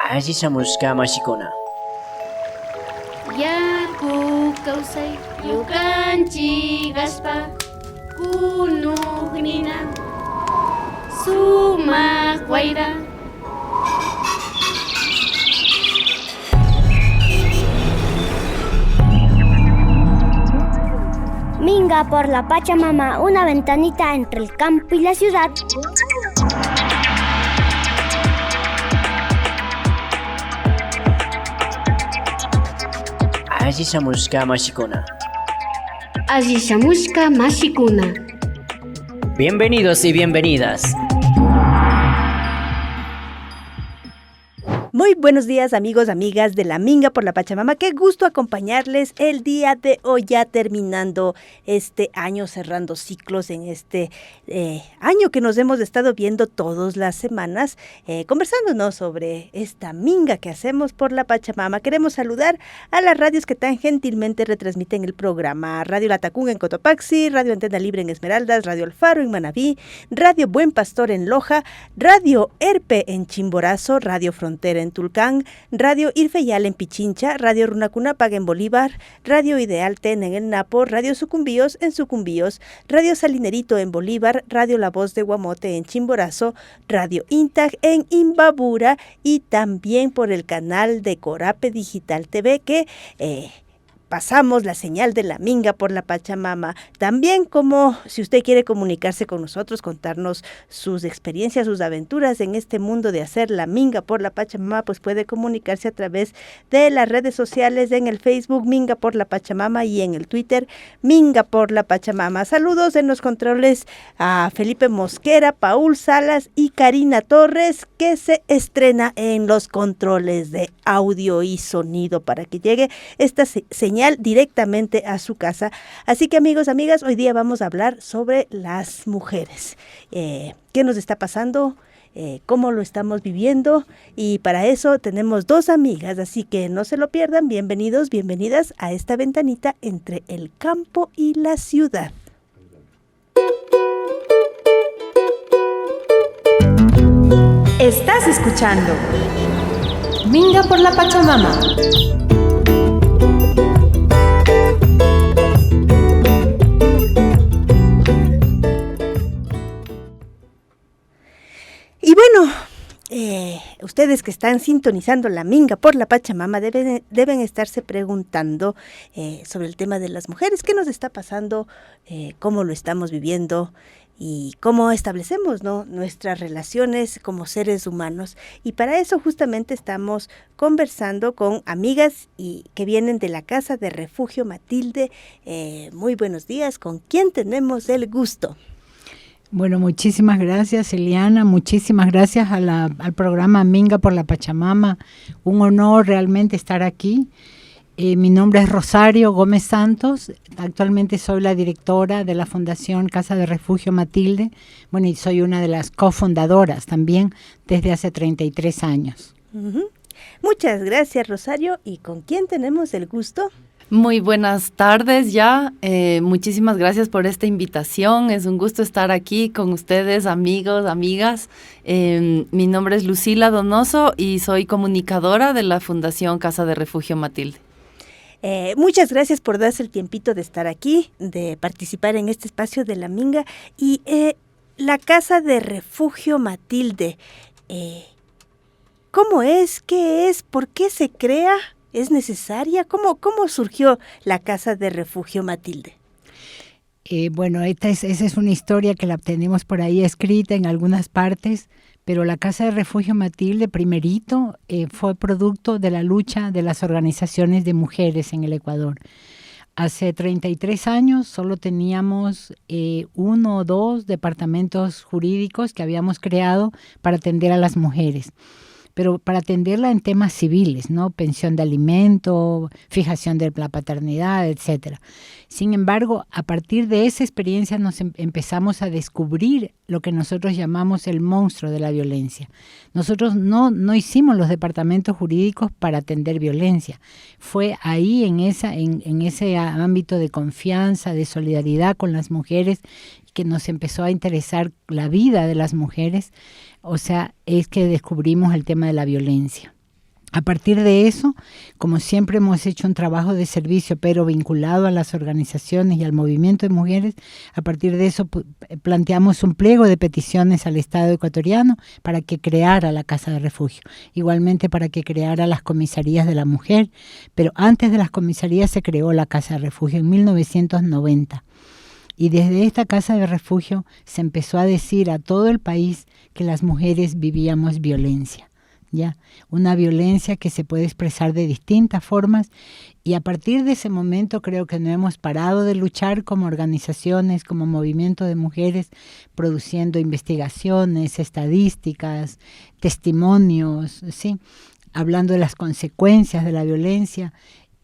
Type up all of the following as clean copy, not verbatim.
Asishamushka mashikuna. Yaku kawsay yukanchik aspa kunuqnina sumaq wayra. Minga por la Pachamama, una ventanita entre el campo y la ciudad. Asishamushka mashikuna. Asishamushka mashikuna. Bienvenidos y bienvenidas. Muy buenos días, amigos, amigas de la Minga por la Pachamama. Qué gusto acompañarles el día de hoy, ya terminando este año, cerrando ciclos en este año que nos hemos estado viendo todas las semanas, conversándonos sobre esta Minga que hacemos por la Pachamama. Queremos saludar a las radios que tan gentilmente retransmiten el programa. Radio Latacunga en Cotopaxi, Radio Antena Libre en Esmeraldas, Radio Alfaro en Manabí, Radio Buen Pastor en Loja, Radio Erpe en Chimborazo, Radio Frontera en Tulcán, Radio Irfeyal en Pichincha, Radio Runacunapag en Bolívar, Radio Ideal Ten en el Napo, Radio Sucumbíos en Sucumbíos, Radio Salinerito en Bolívar, Radio La Voz de Guamote en Chimborazo, Radio Intag en Imbabura y también por el canal de Corape Digital TV que pasamos la señal de la Minga por la Pachamama. También como si usted quiere comunicarse con nosotros, contarnos sus experiencias, sus aventuras en este mundo de hacer la Minga por la Pachamama, pues puede comunicarse a través de las redes sociales, en el Facebook Minga por la Pachamama y en el Twitter Minga por la Pachamama. Saludos en los controles a Felipe Mosquera, Paul Salas y Karina Torres, que se estrena en los controles de audio y sonido para que llegue esta señal directamente a su casa. Así que amigos, amigas, hoy día vamos a hablar sobre las mujeres. ¿Qué nos está pasando? ¿Cómo lo estamos viviendo? Y para eso tenemos dos amigas, así que no se lo pierdan. Bienvenidos, bienvenidas a esta ventanita entre el campo y la ciudad. Estás escuchando Minga por la Pachamama. Y bueno, ustedes que están sintonizando la Minga por la Pachamama deben estarse preguntando sobre el tema de las mujeres, qué nos está pasando, cómo lo estamos viviendo y cómo establecemos, ¿no?, nuestras relaciones como seres humanos. Y para eso justamente estamos conversando con amigas que vienen de la Casa de Refugio Matilde. Muy buenos días, ¿con quién tenemos el gusto? Bueno, muchísimas gracias, Eliana, muchísimas gracias al programa Minga por la Pachamama. Un honor realmente estar aquí. Mi nombre es Rosario Gómez Santos, actualmente soy la directora de la Fundación Casa de Refugio Matilde, bueno, y soy una de las cofundadoras también desde hace 33 años. Uh-huh. Muchas gracias, Rosario. ¿Y con quién tenemos el gusto? Muy buenas tardes ya, muchísimas gracias por esta invitación, es un gusto estar aquí con ustedes, amigos, amigas. Mi nombre es Lucila Donoso y soy comunicadora de la Fundación Casa de Refugio Matilde. Muchas gracias por darse el tiempito de estar aquí, de participar en este espacio de la Minga. Y la Casa de Refugio Matilde, ¿cómo es? ¿Qué es? ¿Por qué se crea? ¿Es necesaria? ¿Cómo surgió la Casa de Refugio Matilde? Bueno, esa es una historia que la tenemos por ahí escrita en algunas partes, pero la Casa de Refugio Matilde, primerito, fue producto de la lucha de las organizaciones de mujeres en el Ecuador. Hace 33 años solo teníamos 1 o 2 departamentos jurídicos que habíamos creado para atender a las mujeres, pero para atenderla en temas civiles, ¿no? Pensión de alimento, fijación de la paternidad, etcétera. Sin embargo, a partir de esa experiencia nos empezamos a descubrir lo que nosotros llamamos el monstruo de la violencia. Nosotros no hicimos los departamentos jurídicos para atender violencia. Fue ahí en ese ámbito de confianza, de solidaridad con las mujeres, que nos empezó a interesar la vida de las mujeres. O sea, es que descubrimos el tema de la violencia. A partir de eso, como siempre hemos hecho un trabajo de servicio, pero vinculado a las organizaciones y al movimiento de mujeres, a partir de eso planteamos un pliego de peticiones al Estado ecuatoriano para que creara la Casa de Refugio, igualmente para que creara las comisarías de la mujer, pero antes de las comisarías se creó la Casa de Refugio en 1990. Y desde esta Casa de Refugio se empezó a decir a todo el país que las mujeres vivíamos violencia. ¿Ya? Una violencia que se puede expresar de distintas formas, y a partir de ese momento creo que no hemos parado de luchar como organizaciones, como movimiento de mujeres, produciendo investigaciones, estadísticas, testimonios, ¿sí? Hablando de las consecuencias de la violencia.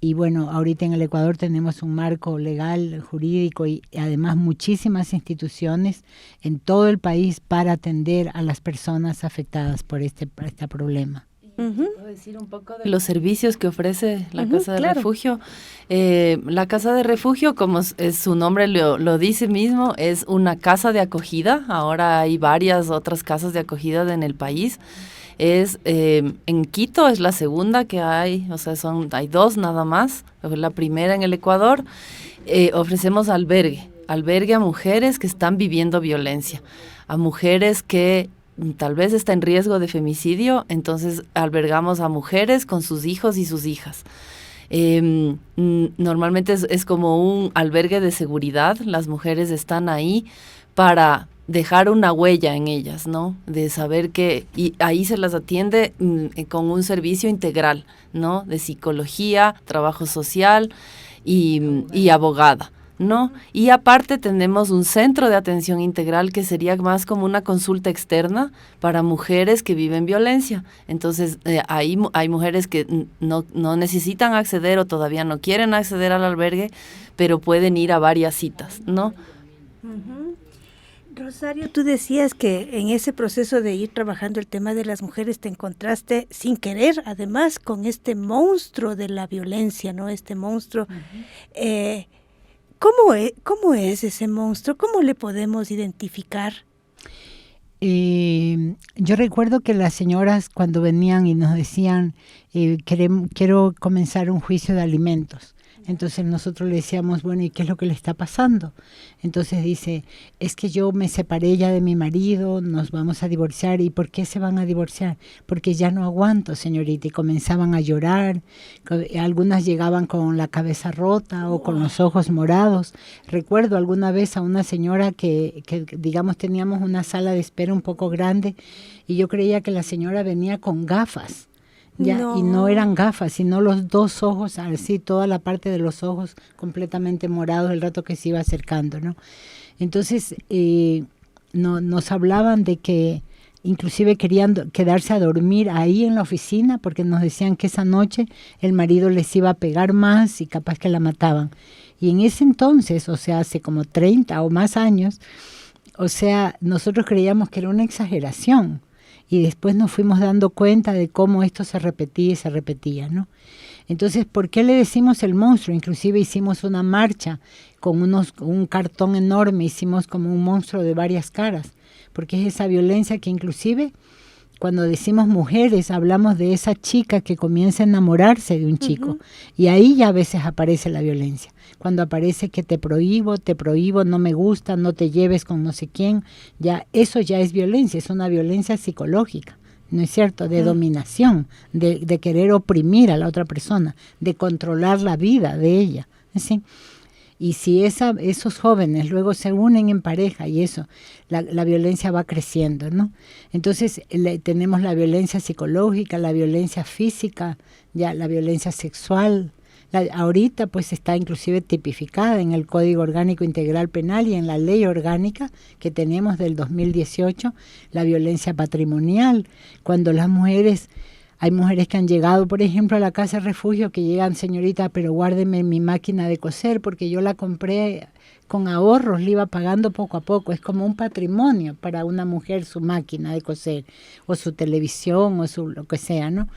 Y bueno, ahorita en el Ecuador tenemos un marco legal, jurídico y además muchísimas instituciones en todo el país para atender a las personas afectadas por este problema. ¿Puedo decir un poco de los servicios que ofrece la Casa de Refugio? La Casa de Refugio, como su nombre lo dice mismo, es una casa de acogida. Ahora hay varias otras casas de acogida en el país. En Quito es la segunda que hay, o sea, hay dos nada más, la primera en el Ecuador. Ofrecemos albergue a mujeres que están viviendo violencia, a mujeres que tal vez están en riesgo de femicidio, entonces albergamos a mujeres con sus hijos y sus hijas. Normalmente es como un albergue de seguridad, las mujeres están ahí para dejar una huella en ellas, ¿no? De saber que, y ahí se las atiende con un servicio integral, ¿no? De psicología, trabajo social y abogada, ¿no? Y aparte tenemos un centro de atención integral que sería más como una consulta externa para mujeres que viven violencia. Entonces, ahí hay mujeres que no necesitan acceder o todavía no quieren acceder al albergue, pero pueden ir a varias citas, ¿no? Rosario, tú decías que en ese proceso de ir trabajando el tema de las mujeres te encontraste sin querer, además, con monstruo de la violencia, ¿no? Este monstruo. ¿Cómo es ese monstruo? ¿Cómo le podemos identificar? Yo recuerdo que las señoras cuando venían y nos decían, quiero comenzar un juicio de alimentos. Entonces nosotros le decíamos, bueno, ¿y qué es lo que le está pasando? Entonces dice, es que yo me separé ya de mi marido, nos vamos a divorciar. ¿Y por qué se van a divorciar? Porque ya no aguanto, señorita. Y comenzaban a llorar. Algunas llegaban con la cabeza rota o con los ojos morados. Recuerdo alguna vez a una señora que digamos, teníamos una sala de espera un poco grande y yo creía que la señora venía con gafas. Ya, no. Y no eran gafas, sino los dos ojos, así toda la parte de los ojos completamente morados el rato que se iba acercando, ¿no? Entonces nos hablaban de que inclusive querían quedarse a dormir ahí en la oficina porque nos decían que esa noche el marido les iba a pegar más y capaz que la mataban. Y en ese entonces, o sea, hace como 30 o más años, o sea, nosotros creíamos que era una exageración. Y después nos fuimos dando cuenta de cómo esto se repetía, ¿no? Entonces, ¿por qué le decimos el monstruo? Inclusive hicimos una marcha con un cartón enorme, hicimos como un monstruo de varias caras, porque es esa violencia que inclusive cuando decimos mujeres, hablamos de esa chica que comienza a enamorarse de un chico, y ahí ya a veces aparece la violencia. Cuando aparece que te prohíbo, no me gusta, no te lleves con no sé quién, ya eso ya es violencia, es una violencia psicológica, ¿no es cierto? De dominación, de querer oprimir a la otra persona, de controlar la vida de ella, ¿sí? Y si esos jóvenes luego se unen en pareja y eso, la violencia va creciendo, ¿no? Entonces tenemos la violencia psicológica, la violencia física, ya la violencia sexual. Ahorita pues está inclusive tipificada en el Código Orgánico Integral Penal y en la Ley Orgánica que tenemos del 2018, la violencia patrimonial, cuando las mujeres... Hay mujeres que han llegado, por ejemplo, a la Casa de Refugio, que llegan, señorita, pero guárdeme mi máquina de coser, porque yo la compré con ahorros, le iba pagando poco a poco. Es como un patrimonio para una mujer su máquina de coser, o su televisión, o lo que sea, ¿no?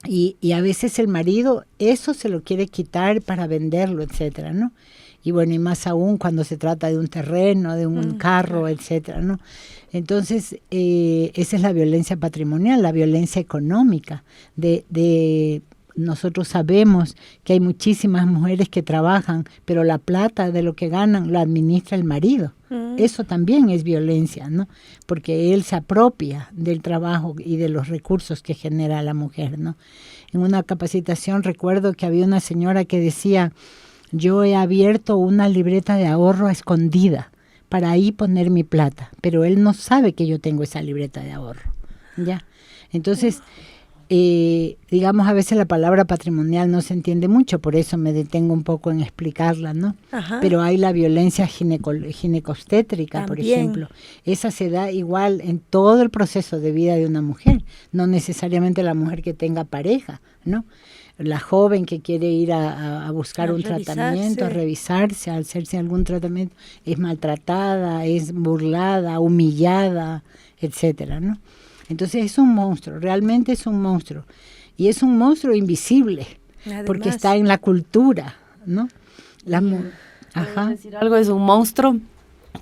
Y a veces el marido eso se lo quiere quitar para venderlo, etcétera, ¿no? Y bueno, y más aún cuando se trata de un terreno, de un carro, etcétera, ¿no? Entonces, esa es la violencia patrimonial, la violencia económica. Nosotros sabemos que hay muchísimas mujeres que trabajan, pero la plata de lo que ganan la administra el marido. Eso también es violencia, ¿no? Porque él se apropia del trabajo y de los recursos que genera la mujer, ¿no? En una capacitación recuerdo que había una señora que decía, yo he abierto una libreta de ahorro escondida para ahí poner mi plata, pero él no sabe que yo tengo esa libreta de ahorro, ¿ya? Entonces, digamos, a veces la palabra patrimonial no se entiende mucho, por eso me detengo un poco en explicarla, ¿no? Ajá. Pero hay la violencia ginecobstétrica, por ejemplo. Esa se da igual en todo el proceso de vida de una mujer, no necesariamente la mujer que tenga pareja, ¿no? La joven que quiere ir a buscar un tratamiento, a revisarse, a hacerse algún tratamiento, es maltratada, es burlada, humillada, etcétera, ¿no? Entonces es un monstruo, realmente es un monstruo. Y es un monstruo invisible, además, porque está en la cultura, ¿no? Ajá. Decir algo, es un monstruo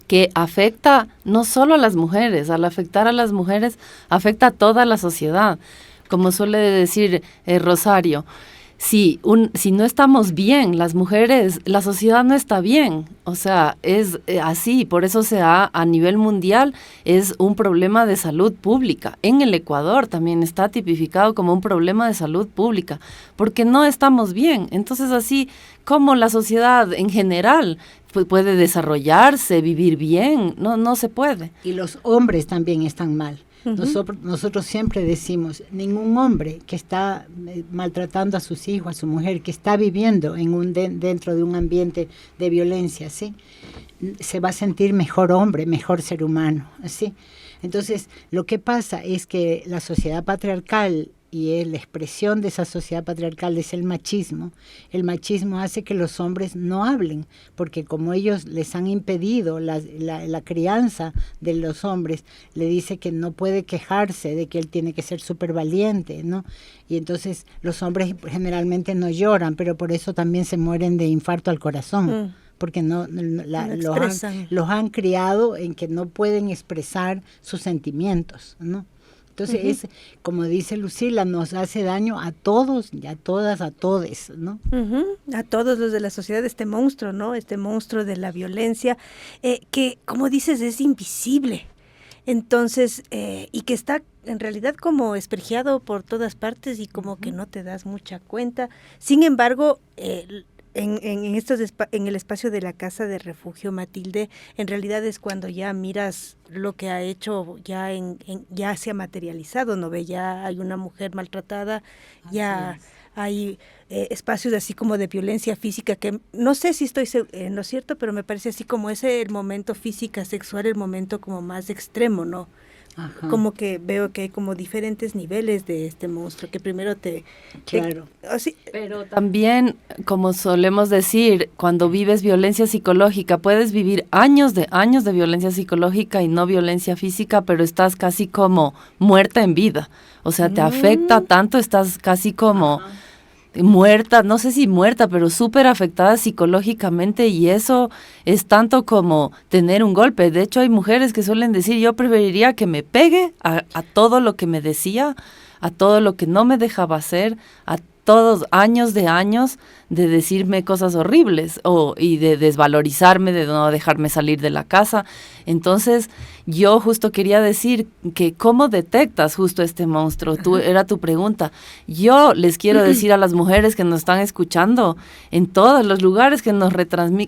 que afecta no solo a las mujeres, al afectar a las mujeres, afecta a toda la sociedad. Como suele decir Rosario, si no estamos bien, las mujeres, la sociedad no está bien. O sea, es así, por eso a nivel mundial es un problema de salud pública. En el Ecuador también está tipificado como un problema de salud pública, porque no estamos bien. Entonces, así como la sociedad en general puede desarrollarse, vivir bien, no se puede. Y los hombres también están mal. Nosotros siempre decimos, ningún hombre que está maltratando a sus hijos, a su mujer, que está viviendo dentro de un ambiente de violencia, ¿sí? Se va a sentir mejor hombre, mejor ser humano, ¿sí? Entonces, lo que pasa es que la sociedad patriarcal y la expresión de esa sociedad patriarcal es el machismo. El machismo hace que los hombres no hablen, porque como ellos les han impedido la crianza de los hombres, le dice que no puede quejarse, de que él tiene que ser súper valiente, ¿no? Y entonces los hombres generalmente no lloran, pero por eso también se mueren de infarto al corazón. Porque los han criado en que no pueden expresar sus sentimientos, ¿no? Entonces, como dice Lucila, nos hace daño a todos y a todas, a todes, ¿no? A todos los de la sociedad, este monstruo, ¿no? Este monstruo de la violencia, que, como dices, es invisible. Entonces, y que está en realidad como espejeado por todas partes y como que no te das mucha cuenta. Sin embargo, en el espacio de la Casa de Refugio Matilde, en realidad es cuando ya miras lo que ha hecho, ya se ha materializado, ¿no ve? Ya hay una mujer maltratada, ya hay espacios así como de violencia física, que no sé si estoy en lo cierto, pero me parece así como el momento física, sexual, el momento como más extremo, ¿no? Ajá. Como que veo que hay como diferentes niveles de este monstruo, que primero Claro. Pero también, como solemos decir, cuando vives violencia psicológica, puedes vivir años de violencia psicológica y no violencia física, pero estás casi como muerta en vida. O sea, te afecta tanto, estás casi como muerta, no sé si muerta, pero súper afectada psicológicamente, y eso es tanto como tener un golpe. De hecho, hay mujeres que suelen decir, yo preferiría que me pegue a todo lo que me decía, a todo lo que no me dejaba hacer, a todos años de decirme cosas horribles y de desvalorizarme, de no dejarme salir de la casa. Entonces, yo justo quería decir que ¿cómo detectas justo este monstruo? Era tu pregunta. Yo les quiero decir a las mujeres que nos están escuchando en todos los lugares que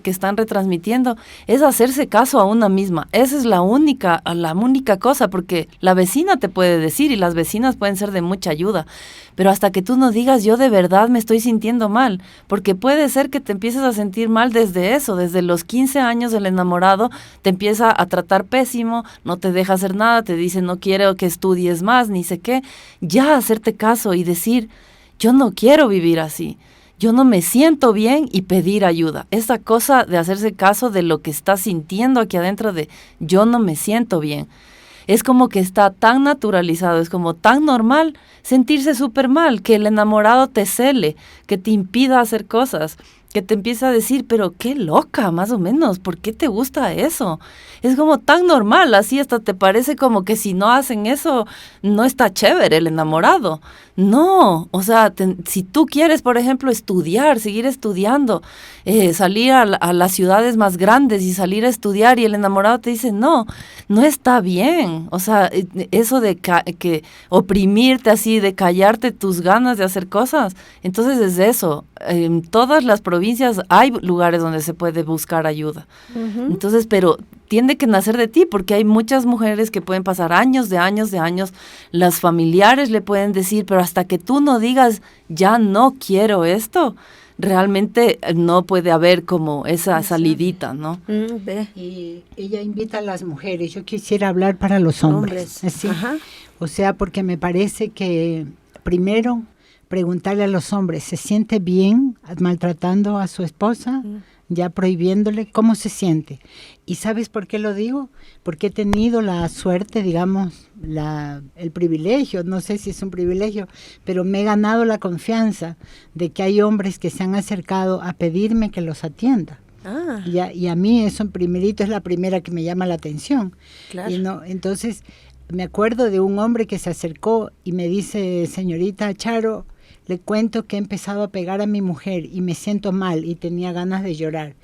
que están retransmitiendo, es hacerse caso a una misma. Esa es la única cosa, porque la vecina te puede decir y las vecinas pueden ser de mucha ayuda, pero hasta que tú no digas, yo de verdad me estoy sintiendo mal, porque puede ser que te empieces a sentir mal desde los 15 años el enamorado te empieza a tratar pésimo, no te deja hacer nada, te dice no quiero que estudies más, ni sé qué. Ya hacerte caso y decir, yo no quiero vivir así, yo no me siento bien, y pedir ayuda. Esa cosa de hacerse caso de lo que estás sintiendo aquí adentro de yo no me siento bien. Es como que está tan naturalizado, es como tan normal sentirse súper mal, que el enamorado te cele, que te impida hacer cosas, que te empieza a decir, pero qué loca, más o menos, ¿por qué te gusta eso? Es como tan normal, así hasta te parece como que si no hacen eso, no está chévere el enamorado. No, o sea, si tú quieres, por ejemplo, estudiar, seguir estudiando, salir a las ciudades más grandes y salir a estudiar y el enamorado te dice, no está bien. O sea, eso de que oprimirte así, de callarte tus ganas de hacer cosas, entonces es eso. En todas las provincias hay lugares donde se puede buscar ayuda. Entonces, pero tiene que nacer de ti, porque hay muchas mujeres que pueden pasar años, las familiares le pueden decir, pero hasta que tú no digas, ya no quiero esto, realmente no puede haber como esa salidita, ¿no? Y ella invita a las mujeres, yo quisiera hablar para los hombres. ¿Sí? O sea, porque me parece que primero preguntarle a los hombres, ¿se siente bien maltratando a su esposa? Ya prohibiéndole, ¿cómo se siente? ¿Y sabes por qué lo digo? Porque he tenido la suerte, digamos, el privilegio, no sé si es un privilegio, pero me he ganado la confianza de que hay hombres que se han acercado a pedirme que los atienda. Y a mí eso en primerito es la primera que me llama la atención. Claro. Y no, entonces, me acuerdo de un hombre que se acercó y me dice, señorita Charo, le cuento que he empezado a pegar a mi mujer y me siento mal y tenía ganas de llorar.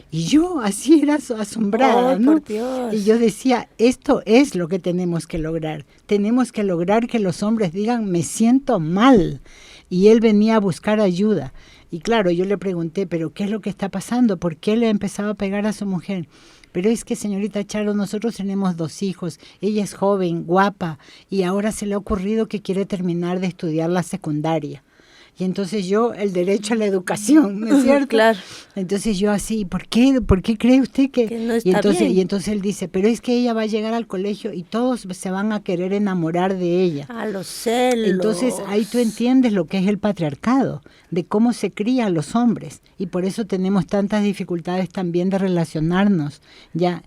Y yo así era asombrada, ¿no? Por Dios. Y yo decía, esto es lo que tenemos que lograr. Tenemos que lograr que los hombres digan, me siento mal. Y él venía a buscar ayuda. Y claro, yo le pregunté, ¿pero qué es lo que está pasando? ¿Por qué le ha empezado a pegar a su mujer? Pero es que, señorita Charo, nosotros tenemos 2 hijos, ella es joven, guapa, y ahora se le ha ocurrido que quiere terminar de estudiar la secundaria. Y entonces yo, el derecho a la educación, ¿no es cierto? Claro. Entonces yo así, ¿por qué cree usted que no está bien? Y entonces él dice, pero es que ella va a llegar al colegio y todos se van a querer enamorar de ella. A los celos. Entonces ahí tú entiendes lo que es el patriarcado, de cómo se cría a los hombres. Y por eso tenemos tantas dificultades también de relacionarnos. Ya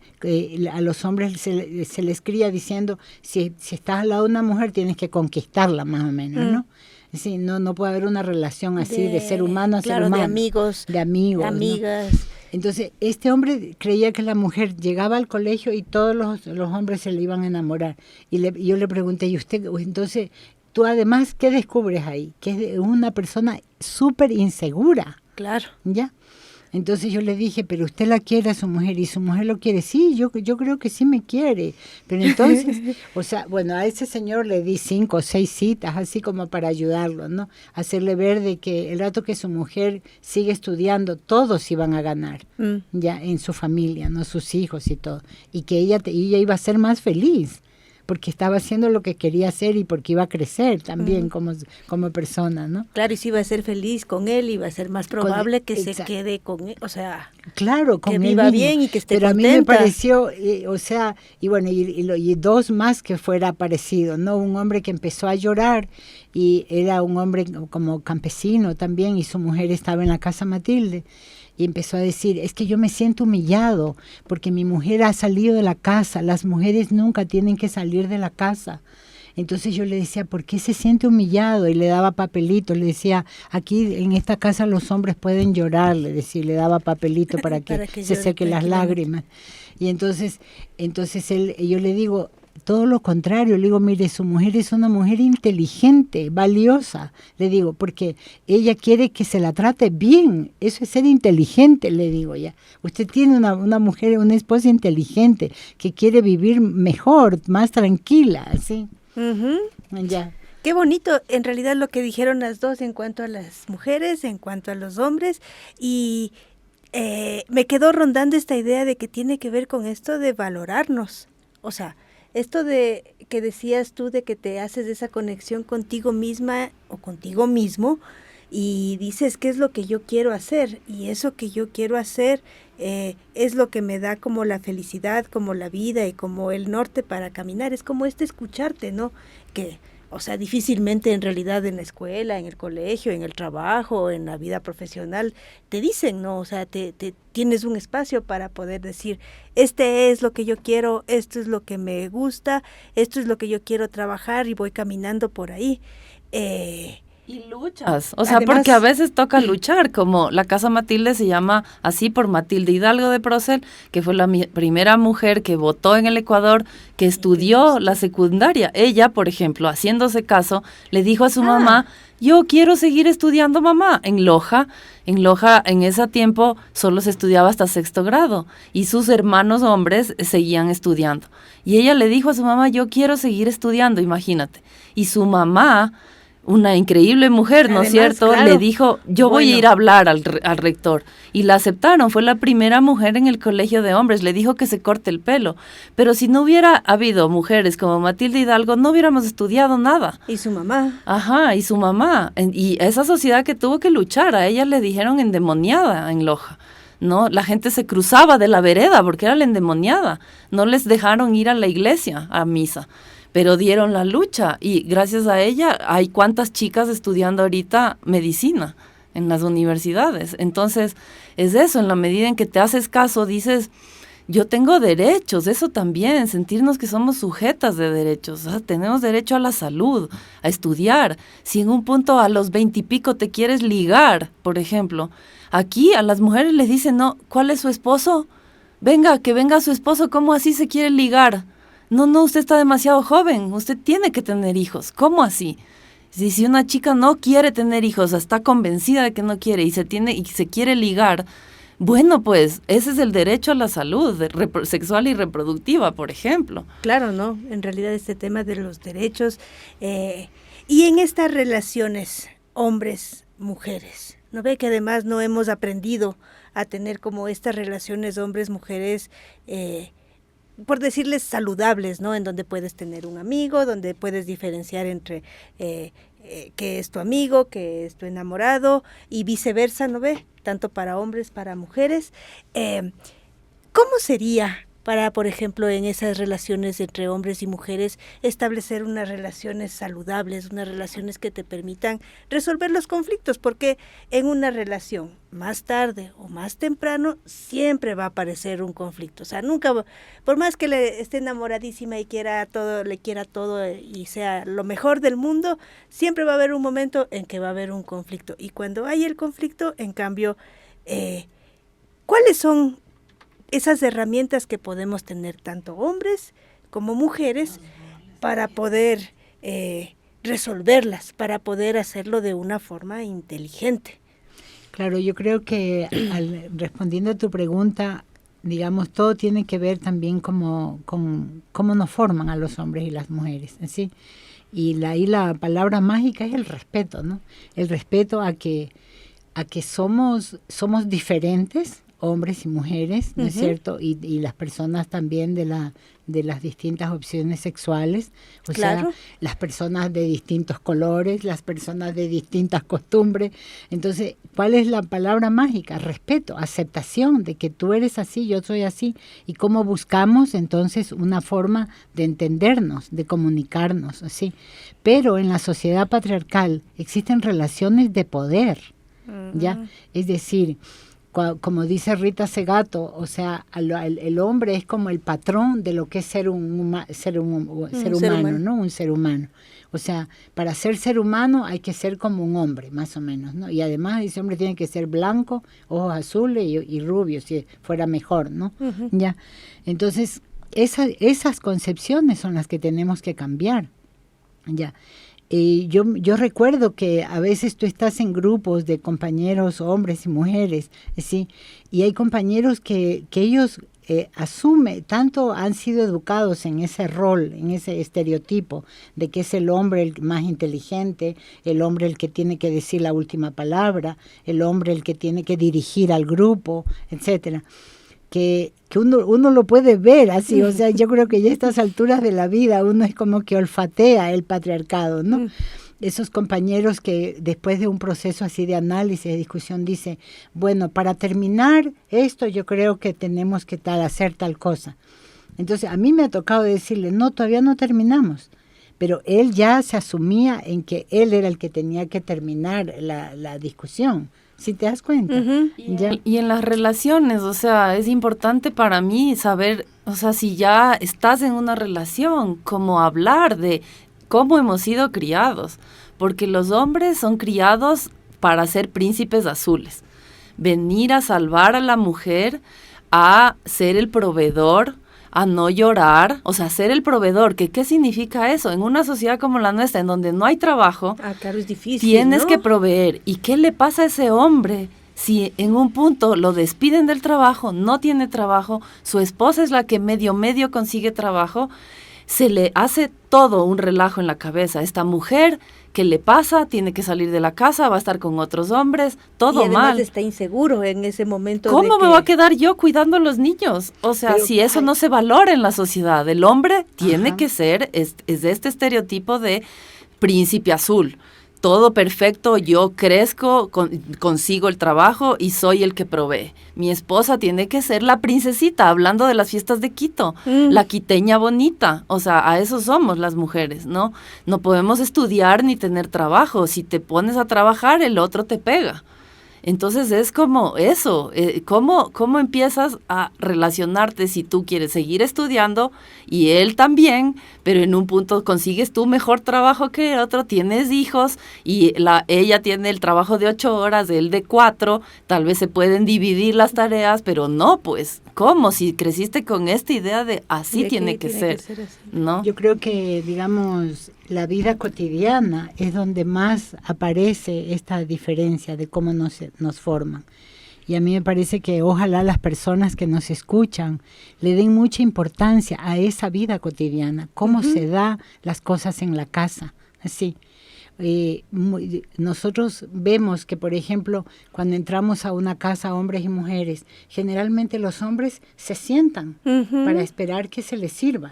a los hombres se les cría diciendo, si estás al lado de una mujer tienes que conquistarla más o menos, ¿no? Sí, no puede haber una relación así de ser humano a ser humano. De amigos. De amigos. De amigas. ¿No? Entonces, este hombre creía que la mujer llegaba al colegio y todos los hombres se le iban a enamorar. Y yo le pregunté, ¿y usted? Entonces, tú además, ¿qué descubres ahí? Que es una persona súper insegura. Claro. ¿Ya? Entonces yo le dije, pero usted la quiere a su mujer, y su mujer lo quiere. Sí, yo creo que sí me quiere. Pero entonces, o sea, bueno, a ese señor le di 5 o 6 citas, así como para ayudarlo, ¿no? Hacerle ver de que el rato que su mujer sigue estudiando, todos iban a ganar, ya en su familia, ¿no? Sus hijos y todo. Y que ella iba a ser más feliz, porque estaba haciendo lo que quería hacer y porque iba a crecer también como persona, ¿no? Claro, y si iba a ser feliz con él, iba a ser más probable que se quede con él, o sea, claro, con que viva bien y que esté pero contenta. A mí me pareció, o sea, y bueno, y 2 más que fuera parecido, ¿no? Un hombre que empezó a llorar y era un hombre como campesino también, y su mujer estaba en la casa Matilde. Y empezó a decir, es que yo me siento humillado porque mi mujer ha salido de la casa, las mujeres nunca tienen que salir de la casa. Entonces yo le decía, ¿por qué se siente humillado? Y le daba papelito, le decía, aquí en esta casa los hombres pueden llorar, le daba papelito para que se sequen las lágrimas. Y entonces yo le digo, todo lo contrario, le digo, mire, su mujer es una mujer inteligente, valiosa, le digo, porque ella quiere que se la trate bien, eso es ser inteligente, le digo ya. Usted tiene una mujer, una esposa inteligente, que quiere vivir mejor, más tranquila, ¿sí? Ya. Qué bonito, en realidad lo que dijeron las dos en cuanto a las mujeres, en cuanto a los hombres, y me quedó rondando esta idea de que tiene que ver con esto de valorarnos, o sea, esto de que decías tú de que te haces esa conexión contigo misma o contigo mismo y dices qué es lo que yo quiero hacer, y eso que yo quiero hacer es lo que me da como la felicidad, como la vida y como el norte para caminar. Es como escucharte, ¿no? Que, o sea, difícilmente en realidad en la escuela, en el colegio, en el trabajo, en la vida profesional, te dicen, ¿no? O sea, te tienes un espacio para poder decir, este es lo que yo quiero, esto es lo que me gusta, esto es lo que yo quiero trabajar y voy caminando por ahí. Y luchas, o sea, Además, porque a veces toca luchar, como la Casa Matilde se llama así por Matilde Hidalgo de Procel, que fue la primera mujer que votó en el Ecuador, que estudió la secundaria. Ella, por ejemplo, haciéndose caso, le dijo a su mamá, yo quiero seguir estudiando, mamá, en Loja. En Loja, en ese tiempo, solo se estudiaba hasta 6º grado y sus hermanos hombres seguían estudiando. Y ella le dijo a su mamá, yo quiero seguir estudiando, imagínate. Y su mamá, una increíble mujer, ¿no es cierto? Claro. Le dijo, yo voy a ir a hablar al rector. Y la aceptaron, fue la primera mujer en el colegio de hombres, le dijo que se corte el pelo. Pero si no hubiera habido mujeres como Matilde Hidalgo, no hubiéramos estudiado nada. Y su mamá. Ajá, y su mamá. Y esa sociedad que tuvo que luchar, a ella le dijeron endemoniada en Loja. ¿No? La gente se cruzaba de la vereda porque era la endemoniada. No les dejaron ir a la iglesia, a misa. Pero dieron la lucha y gracias a ella hay cuántas chicas estudiando ahorita medicina en las universidades. Entonces, es eso, en la medida en que te haces caso, dices, yo tengo derechos, eso también, sentirnos que somos sujetas de derechos, o sea, tenemos derecho a la salud, a estudiar. Si en un punto a los 20 y pico te quieres ligar, por ejemplo, aquí a las mujeres les dicen, no, ¿cuál es su esposo? Venga, que venga su esposo, ¿cómo así se quiere ligar? No, usted está demasiado joven, usted tiene que tener hijos. ¿Cómo así? Si una chica no quiere tener hijos, está convencida de que no quiere y se quiere ligar, bueno, pues ese es el derecho a la salud sexual y reproductiva, por ejemplo. Claro, ¿no? En realidad este tema de los derechos y en estas relaciones hombres, mujeres, ¿no ve que además no hemos aprendido a tener como estas relaciones hombres, mujeres, por decirles saludables, ¿no? En donde puedes tener un amigo, donde puedes diferenciar entre que es tu amigo, que es tu enamorado y viceversa, ¿no ve? Tanto para hombres, para mujeres. ¿Cómo sería para, por ejemplo, en esas relaciones entre hombres y mujeres, establecer unas relaciones saludables, unas relaciones que te permitan resolver los conflictos? Porque en una relación, más tarde o más temprano, siempre va a aparecer un conflicto. O sea, nunca, por más que le esté enamoradísima y le quiera todo y sea lo mejor del mundo, siempre va a haber un momento en que va a haber un conflicto. Y cuando hay el conflicto, en cambio, ¿cuáles son esas herramientas que podemos tener tanto hombres como mujeres para poder resolverlas, para poder hacerlo de una forma inteligente? Claro, yo creo que respondiendo a tu pregunta, digamos, todo tiene que ver también con cómo nos forman a los hombres y las mujeres, ¿sí? Y ahí la palabra mágica es el respeto, ¿no? El respeto a que somos diferentes, hombres y mujeres, ¿no es cierto? Y las personas también de las distintas opciones sexuales, o Claro. sea, las personas de distintos colores, las personas de distintas costumbres. Entonces, ¿cuál es la palabra mágica? Respeto, aceptación de que tú eres así, yo soy así, y cómo buscamos entonces una forma de entendernos, de comunicarnos, así. Pero en la sociedad patriarcal existen relaciones de poder, ¿ya? Es decir, como dice Rita Segato, o sea, el hombre es como el patrón de lo que es ser humano, ¿no? Un ser humano. O sea, para ser ser humano hay que ser como un hombre, más o menos, ¿no? Y además ese hombre tiene que ser blanco, ojos azules y rubio, si fuera mejor, ¿no? Ya. Entonces, esas concepciones son las que tenemos que cambiar, ya. Yo recuerdo que a veces tú estás en grupos de compañeros, hombres y mujeres, ¿sí? Y hay compañeros que ellos tanto han sido educados en ese rol, en ese estereotipo de que es el hombre el más inteligente, el hombre el que tiene que decir la última palabra, el hombre el que tiene que dirigir al grupo, etcétera. Que uno lo puede ver así, o sea, yo creo que ya a estas alturas de la vida uno es como que olfatea el patriarcado, ¿no? Esos compañeros que después de un proceso así de análisis, de discusión, dice, bueno, para terminar esto yo creo que tenemos que hacer tal cosa. Entonces a mí me ha tocado decirle, no, todavía no terminamos. Pero él ya se asumía en que él era el que tenía que terminar la discusión. ¿Sí te das cuenta? Y en las relaciones, o sea, es importante para mí saber, o sea, si ya estás en una relación, cómo hablar de cómo hemos sido criados. porque los hombres son criados para ser príncipes azules, venir a salvar a la mujer, a ser el proveedor, a no llorar, o sea, ser el proveedor. ¿Qué significa eso? En una sociedad como la nuestra, en donde no hay trabajo, claro, es difícil, tienes ¿no? que proveer. ¿Y qué le pasa a ese hombre si en un punto lo despiden del trabajo, no tiene trabajo, su esposa es la que medio consigue trabajo? Se le hace todo un relajo en la cabeza. Esta mujer, ¿qué le pasa? Tiene que salir de la casa, va a estar con otros hombres, todo y además mal. está inseguro en ese momento. ¿Cómo me voy a quedar yo cuidando a los niños? O sea, Pero, si eso no se valora en la sociedad, el hombre tiene que ser, es de este estereotipo de príncipe azul. Todo perfecto, yo crezco, consigo el trabajo y soy el que provee. Mi esposa tiene que ser la princesita, hablando de las fiestas de Quito, la quiteña bonita. O sea, a eso somos las mujeres, ¿no? No podemos estudiar ni tener trabajo. Si te pones a trabajar, el otro te pega. Entonces es como eso, ¿cómo empiezas a relacionarte si tú quieres seguir estudiando y él también, pero en un punto consigues tú mejor trabajo que el otro, tienes hijos y ella tiene el trabajo de 8 horas, él de 4, tal vez se pueden dividir las tareas, pero no, pues, ¿cómo? Si creciste con esta idea de así tiene que ser, así. ¿no? Yo creo que, digamos, la vida cotidiana es donde más aparece esta diferencia de cómo nos forman. Y a mí me parece que ojalá las personas que nos escuchan le den mucha importancia a esa vida cotidiana, cómo se da las cosas en la casa, así. Nosotros vemos que, por ejemplo, cuando entramos a una casa, hombres y mujeres, generalmente los hombres se sientan para esperar que se les sirva,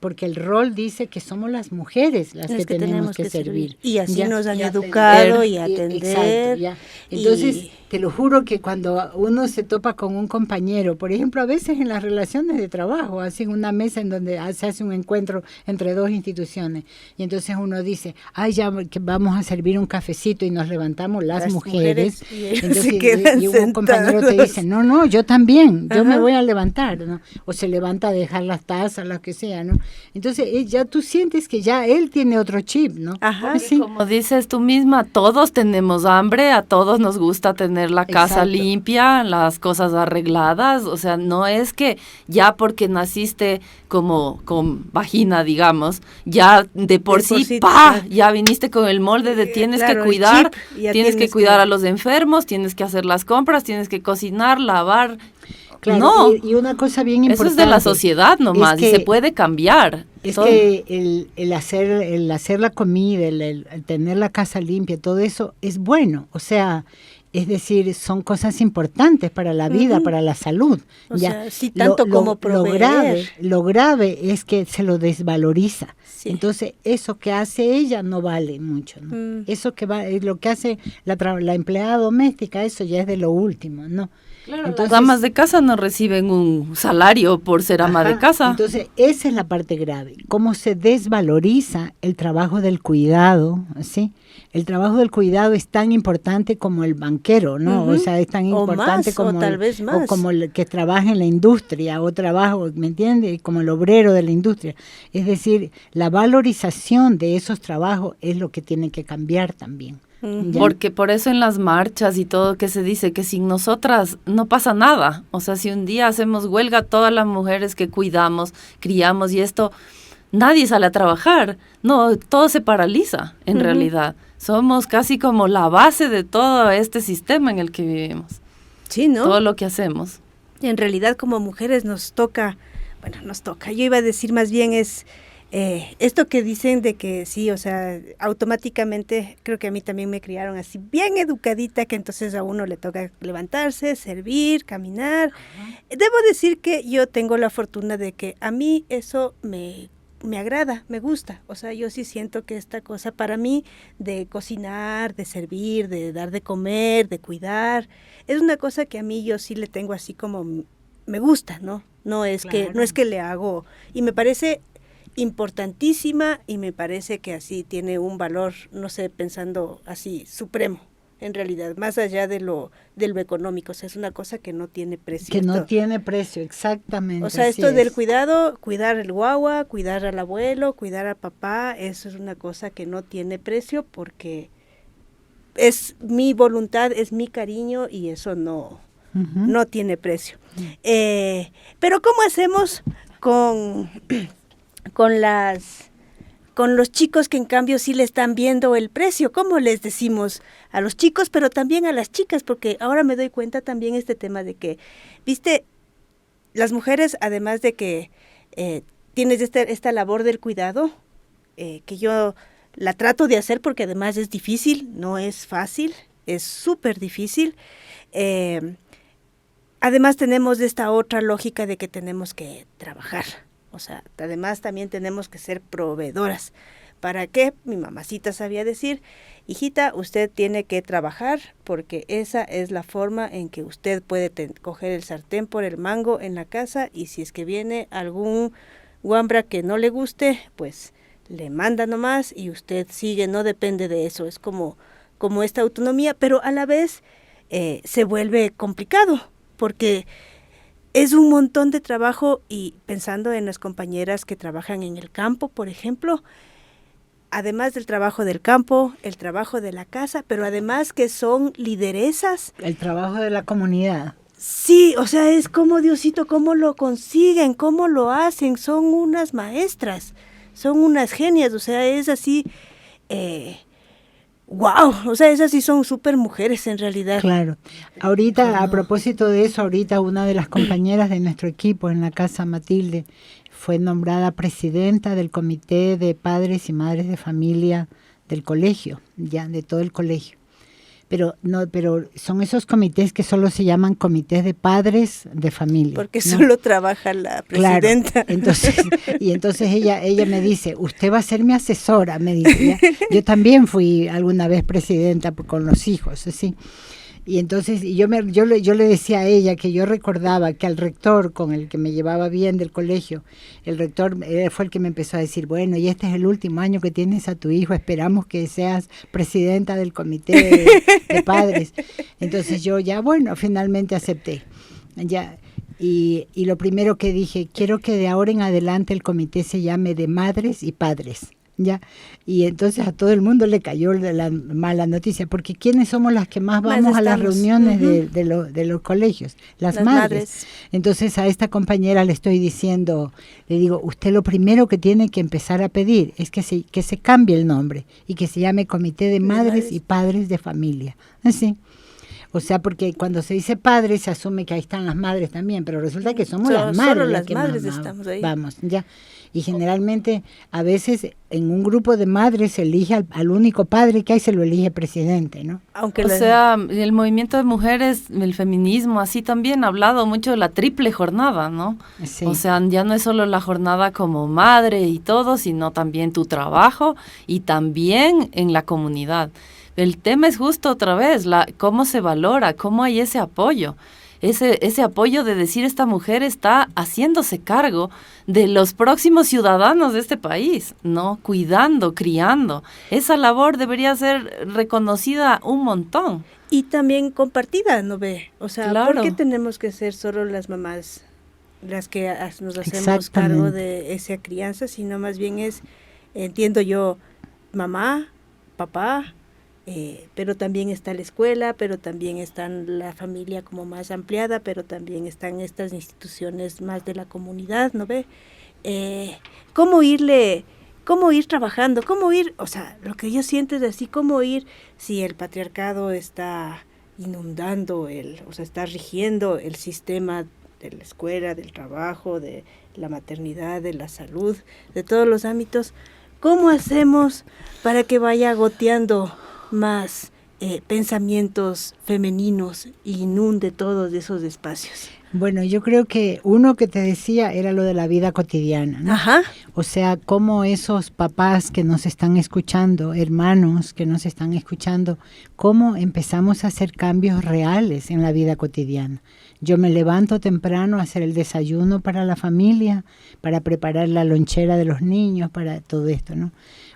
porque el rol dice que somos las mujeres las que tenemos que servir. Y así Ya, nos han ya educado y atender. atender. Exacto, ya. Entonces, te lo juro que cuando uno se topa con un compañero, por ejemplo, a veces en las relaciones de trabajo, hacen una mesa en donde se hace un encuentro entre dos instituciones, y entonces uno dice, ay, ya que vamos a servir un cafecito, y nos levantamos las mujeres y ellos entonces, se quedan y un compañero te sentados. dice, no, yo también, yo me voy a levantar, ¿no? O se levanta a dejar las tazas, lo que sea, ¿no? Entonces, ya tú sientes que ya él tiene otro chip, ¿no? Ajá. Sí. Como dices tú misma, todos tenemos hambre, a todos nos gusta tener la casa Exacto. limpia, las cosas arregladas, o sea, no es que ya porque naciste como con vagina, digamos, ya de por sí, ¡pah!, ya viniste con el molde de tienes claro, que cuidar, el chip, ya tienes que cuidar a los enfermos, tienes que hacer las compras, tienes que cocinar, lavar. Claro, no, y una cosa bien importante. eso es de la sociedad nomás, es que, y se puede cambiar. Es todo. que el hacer la comida, el tener la casa limpia, todo eso es bueno, o sea, es decir, son cosas importantes para la vida, para la salud. O sea, sí, tanto como proveer. Lo grave es que se lo desvaloriza. Sí. Entonces, eso que hace ella no vale mucho, ¿no? Eso que lo que hace la empleada doméstica, eso ya es de lo último, ¿no? Claro, entonces, las amas de casa no reciben un salario por ser ama de casa. Entonces, esa es la parte grave, cómo se desvaloriza el trabajo del cuidado, ¿sí? El trabajo del cuidado es tan importante como el banquero, ¿no? O sea, es tan importante más, como o tal vez más. o como el que trabaja en la industria, o trabajo, ¿me entiendes? Como el obrero de la industria. Es decir, la valorización de esos trabajos es lo que tiene que cambiar también. ¿Ya? Porque por eso en las marchas y todo que se dice que sin nosotras no pasa nada. O sea, si un día hacemos huelga, todas las mujeres que cuidamos, criamos y esto, nadie sale a trabajar. No, todo se paraliza en realidad. Somos casi como la base de todo este sistema en el que vivimos. Sí, ¿no? Todo lo que hacemos. En realidad, como mujeres nos toca, yo iba a decir más bien es esto que dicen de que sí, o sea, automáticamente, creo que a mí también me criaron así, bien educadita, que entonces a uno le toca levantarse, servir, caminar. Debo decir que yo tengo la fortuna de que a mí eso me agrada, me gusta. O sea, yo sí siento que esta cosa para mí de cocinar, de servir, de dar de comer, de cuidar, es una cosa que a mí yo sí le tengo así como me gusta, ¿no? No es que le hago, y me parece importantísima, y me parece que así tiene un valor, no sé, pensando así, supremo en realidad, más allá de lo económico, o sea, es una cosa que no tiene precio. Que no tiene precio, exactamente. O sea, así esto del es. cuidado, cuidar el guagua, cuidar al abuelo, cuidar al papá, eso es una cosa que no tiene precio porque es mi voluntad, es mi cariño y eso no tiene precio. Pero ¿cómo hacemos con los chicos que en cambio sí le están viendo el precio? ¿Cómo les decimos a los chicos, pero también a las chicas? Porque ahora me doy cuenta también este tema de que, viste, las mujeres, además de que tienes esta labor del cuidado, que yo la trato de hacer porque además es difícil, no es fácil, es súper difícil. Además tenemos esta otra lógica de que tenemos que trabajar. O sea, además también tenemos que ser proveedoras. ¿Para qué? Mi mamacita sabía decir, hijita, usted tiene que trabajar porque esa es la forma en que usted puede coger el sartén por el mango en la casa y si es que viene algún guambra que no le guste, pues le manda nomás y usted sigue, no depende de eso. Es como esta autonomía, pero a la vez se vuelve complicado porque es un montón de trabajo y pensando en las compañeras que trabajan en el campo, por ejemplo, además del trabajo del campo, el trabajo de la casa, pero además que son lideresas. El trabajo de la comunidad. Sí, o sea, es como Diosito, cómo lo consiguen, cómo lo hacen, son unas maestras, son unas genias, o sea, es así, wow, o sea, esas sí son súper mujeres en realidad. Claro. Ahorita, a propósito de eso, ahorita una de las compañeras de nuestro equipo en la casa, Matilde, fue nombrada presidenta del comité de padres y madres de familia del colegio, ya, de todo el colegio. Pero son esos comités que solo se llaman comités de padres de familia. Porque ¿no? solo trabaja la presidenta. Claro. Entonces ella me dice, usted va a ser mi asesora, me dice. ¿Ya? Yo también fui alguna vez presidenta con los hijos, así. Y entonces yo le decía a ella que yo recordaba que al rector con el que me llevaba bien del colegio, el rector fue el que me empezó a decir, bueno, y este es el último año que tienes a tu hijo, esperamos que seas presidenta del comité de padres. Entonces yo ya, bueno, finalmente acepté. Ya. Y lo primero que dije, quiero que de ahora en adelante el comité se llame de madres y padres. Ya, y entonces a todo el mundo le cayó la mala noticia, porque ¿quiénes somos las que más vamos a las reuniones de los colegios? Las madres. Entonces a esta compañera le estoy diciendo, le digo, usted lo primero que tiene que empezar a pedir es que se cambie el nombre y que se llame Comité de Madres y Padres de Familia. Así. O sea, porque cuando se dice padres se asume que ahí están las madres también, pero resulta que somos las madres. Solo las madres estamos ahí. Vamos, ya. Y generalmente, a veces, en un grupo de madres se elige al único padre que hay, se lo elige presidente, ¿no? Aunque sea, el movimiento de mujeres, el feminismo, así también ha hablado mucho de la triple jornada, ¿no? Sí. O sea, ya no es solo la jornada como madre y todo, sino también tu trabajo y también en la comunidad. El tema es justo otra vez, cómo se valora, cómo hay ese apoyo. Ese apoyo de decir esta mujer está haciéndose cargo de los próximos ciudadanos de este país, ¿no? Cuidando, criando. Esa labor debería ser reconocida un montón. Y también compartida, ¿no ve? O sea, claro. ¿Por qué tenemos que ser solo las mamás las que nos hacemos cargo de esa crianza? Sino más bien es, entiendo yo, mamá, papá, pero también está la escuela, pero también está la familia como más ampliada, pero también están estas instituciones más de la comunidad, ¿no ve? ¿Cómo ir trabajando? O sea, lo que yo siento es así, cómo ir si el patriarcado está inundando, o sea, está rigiendo el sistema de la escuela, del trabajo, de la maternidad, de la salud, de todos los ámbitos. ¿Cómo hacemos para que vaya goteando más pensamientos femeninos e inunde todos esos espacios? Bueno, yo creo que uno que te decía era lo de la vida cotidiana, ¿no? Ajá. O sea, cómo esos papás que nos están escuchando, hermanos que nos están escuchando, cómo empezamos a hacer cambios reales en la vida cotidiana. Yo me levanto temprano a hacer el desayuno para la familia, para preparar la lonchera de los niños, para todo esto, ¿no?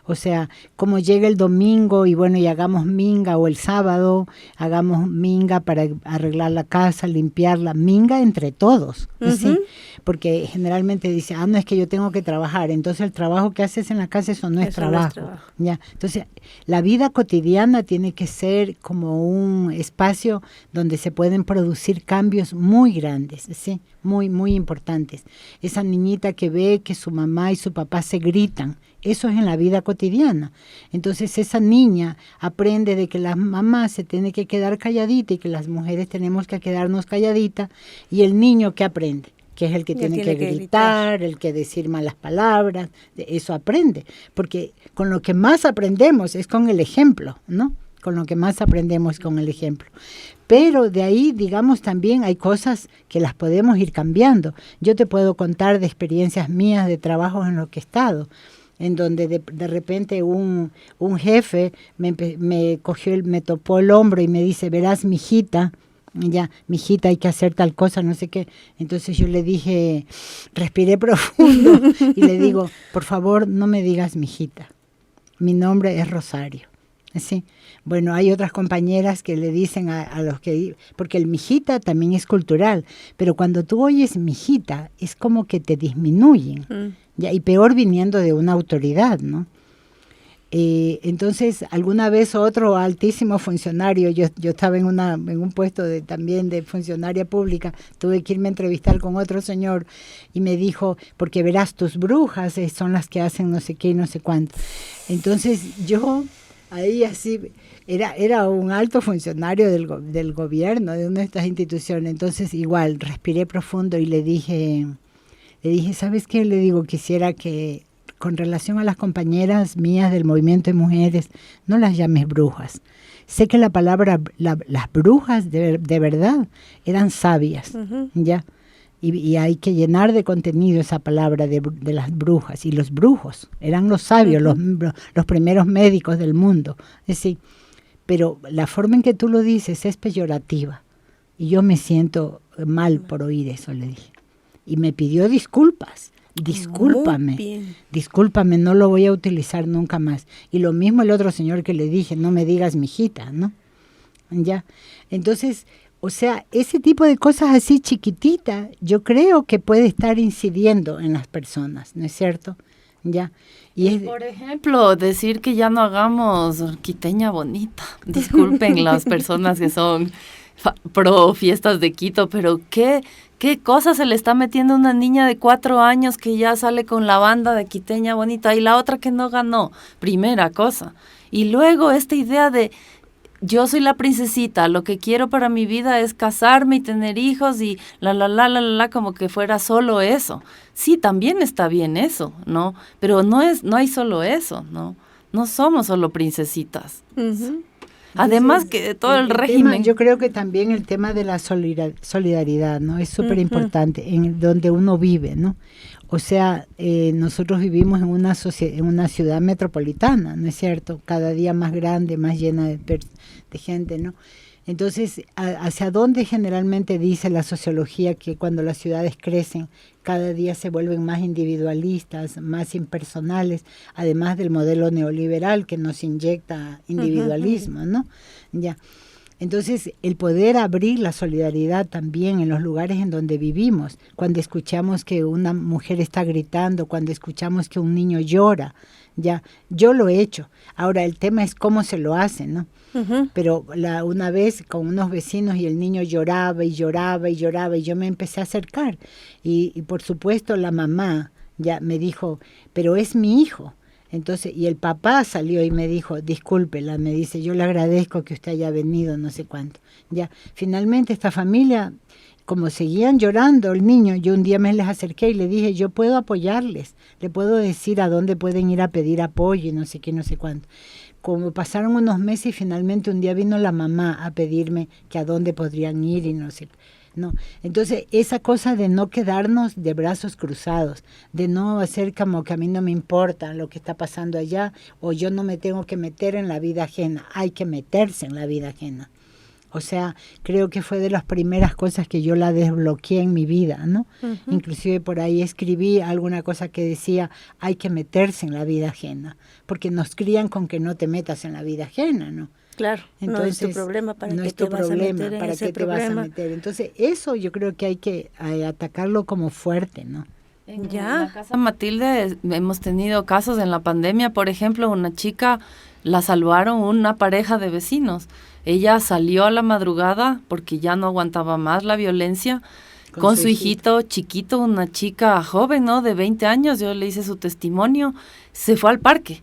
O sea, como llega el domingo y bueno, y hagamos minga, o el sábado hagamos minga para arreglar la casa, limpiarla, minga entre todos, ¿sí? Porque generalmente dice, no es que yo tengo que trabajar, entonces el trabajo que haces en la casa eso no es trabajo. ¿Ya? Entonces, la vida cotidiana tiene que ser como un espacio donde se pueden producir cambios muy grandes, ¿sí? Muy, muy importantes. Esa niñita que ve que su mamá y su papá se gritan, eso es en la vida cotidiana. Entonces esa niña aprende de que la mamá se tiene que quedar calladita y que las mujeres tenemos que quedarnos calladitas. Y el niño, ¿qué aprende? Que es el que tiene que gritar, el que decir malas palabras. Eso aprende. Porque con lo que más aprendemos es con el ejemplo, ¿no? Con lo que más aprendemos con el ejemplo. Pero de ahí, digamos, también hay cosas que las podemos ir cambiando. Yo te puedo contar de experiencias mías de trabajos en los que he estado, en donde de repente un jefe me cogió, me topó el hombro y me dice, verás, mijita, hay que hacer tal cosa, no sé qué. Entonces yo le dije, respiré profundo y le digo, por favor, no me digas mijita, mi nombre es Rosario. ¿Sí? Bueno, hay otras compañeras que le dicen a los que, porque el mijita también es cultural, pero cuando tú oyes mijita es como que te disminuyen, ¿ya? Y peor viniendo de una autoridad, ¿no? Entonces, alguna vez otro altísimo funcionario, yo estaba en un puesto también de funcionaria pública, tuve que irme a entrevistar con otro señor y me dijo, porque verás, tus brujas son las que hacen no sé qué y no sé cuánto. Entonces yo ahí así, era un alto funcionario del gobierno, de una de estas instituciones. Entonces igual, respiré profundo y le dije, ¿sabes qué? Le digo, quisiera que con relación a las compañeras mías del movimiento de mujeres, no las llames brujas. Sé que la palabra, las brujas de verdad eran sabias, ¿ya? Y hay que llenar de contenido esa palabra de las brujas. Y los brujos eran los sabios, los primeros médicos del mundo. Es decir, pero la forma en que tú lo dices es peyorativa. Y yo me siento mal por oír eso, le dije. Y me pidió disculpas. Discúlpame, no lo voy a utilizar nunca más. Y lo mismo el otro señor que le dije, no me digas mijita, ¿no? Ya. Entonces, o sea, ese tipo de cosas así chiquititas, yo creo que puede estar incidiendo en las personas, ¿no es cierto? Ya. Y por ejemplo, decir que ya no hagamos quiteña bonita. Disculpen las personas que son pro fiestas de Quito, pero ¿qué cosa se le está metiendo a una niña de 4 años que ya sale con la banda de quiteña bonita y la otra que no ganó? Primera cosa. Y luego esta idea de yo soy la princesita, lo que quiero para mi vida es casarme y tener hijos y como que fuera solo eso. Sí, también está bien eso, ¿no? Pero no hay solo eso, ¿no? No somos solo princesitas. Además que todo el régimen. Tema, yo creo que también el tema de la solidaridad, ¿no? Es súper importante en donde uno vive, ¿no? O sea, nosotros vivimos en una ciudad metropolitana, ¿no es cierto? Cada día más grande, más llena de gente, ¿no? Entonces, ¿hacia dónde generalmente dice la sociología que cuando las ciudades crecen, cada día se vuelven más individualistas, más impersonales, además del modelo neoliberal que nos inyecta individualismo, ¿no? Ya. Entonces, el poder abrir la solidaridad también en los lugares en donde vivimos, cuando escuchamos que una mujer está gritando, cuando escuchamos que un niño llora, ya, yo lo he hecho. Ahora, el tema es cómo se lo hace, ¿no? Pero una vez con unos vecinos y el niño lloraba y lloraba y lloraba y yo me empecé a acercar y por supuesto la mamá ya me dijo, pero es mi hijo. Entonces, y el papá salió y me dijo, discúlpela, me dice, yo le agradezco que usted haya venido, no sé cuánto. Ya, finalmente esta familia, como seguían llorando el niño, yo un día me les acerqué y le dije, yo puedo apoyarles, le puedo decir a dónde pueden ir a pedir apoyo y no sé qué, no sé cuánto. Como pasaron unos meses y finalmente un día vino la mamá a pedirme que a dónde podrían ir y no sé. ¿no? Entonces, esa cosa de no quedarnos de brazos cruzados, de no hacer como que a mí no me importa lo que está pasando allá, o yo no me tengo que meter en la vida ajena, hay que meterse en la vida ajena. O sea, creo que fue de las primeras cosas que yo la desbloqueé en mi vida, ¿no? Uh-huh. Inclusive por ahí escribí alguna cosa que decía, hay que meterse en la vida ajena, porque nos crían con que no te metas en la vida ajena, ¿no? Claro, entonces, no es tu problema, ¿para no qué es tu te vas problema, a meter en ¿para ese qué te vas a problema? meter? Entonces, eso yo creo que hay que atacarlo como fuerte, ¿no? En la Casa Matilde hemos tenido casos en la pandemia, por ejemplo, una chica la salvaron una pareja de vecinos. Ella salió a la madrugada porque ya no aguantaba más la violencia con su hijito chiquito, una chica joven, ¿no? De 20 años, yo le hice su testimonio, se fue al parque.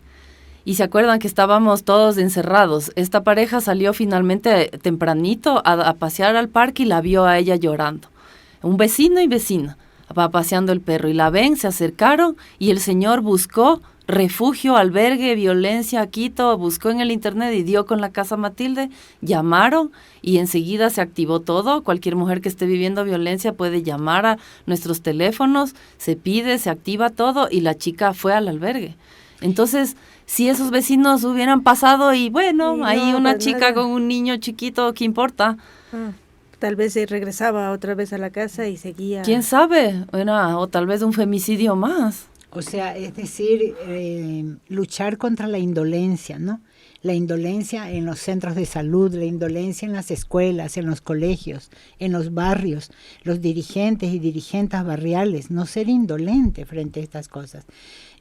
Y se acuerdan que estábamos todos encerrados. Esta pareja salió finalmente tempranito a pasear al parque y la vio a ella llorando. Un vecino y vecina va paseando el perro y la ven, se acercaron y el señor buscó refugio, albergue, violencia, Quito, buscó en el internet y dio con la Casa Matilde, llamaron y enseguida se activó todo. Cualquier mujer que esté viviendo violencia puede llamar a nuestros teléfonos, se pide, se activa todo y la chica fue al albergue. Entonces, si esos vecinos hubieran pasado y bueno, no, ahí una chica nada. Con un niño chiquito, ¿qué importa? Tal vez se regresaba otra vez a la casa y seguía. ¿Quién sabe? O tal vez un femicidio más. O sea, es decir, luchar contra la indolencia, ¿no? La indolencia en los centros de salud, la indolencia en las escuelas, en los colegios, en los barrios, los dirigentes y dirigentas barriales, no ser indolente frente a estas cosas.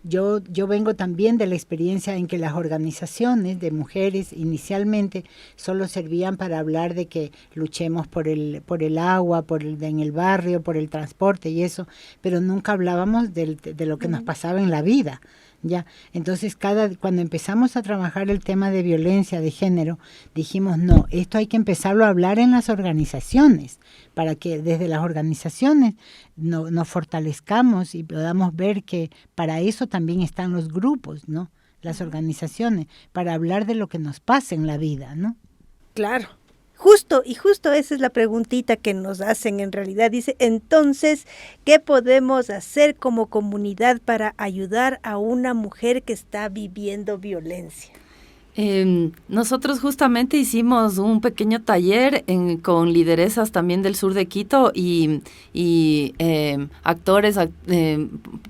Yo vengo también de la experiencia en que las organizaciones de mujeres inicialmente solo servían para hablar de que luchemos por el agua, en el barrio, por el transporte y eso, pero nunca hablábamos de lo que nos pasaba en la vida. Ya, entonces cuando empezamos a trabajar el tema de violencia de género, dijimos no, esto hay que empezarlo a hablar en las organizaciones, para que desde las organizaciones nos fortalezcamos y podamos ver que para eso también están los grupos, ¿no? Las organizaciones, para hablar de lo que nos pasa en la vida, ¿no? Claro. Justo esa es la preguntita que nos hacen en realidad. Dice, entonces, ¿qué podemos hacer como comunidad para ayudar a una mujer que está viviendo violencia? Nosotros justamente hicimos un pequeño taller con lideresas también del sur de Quito y actores,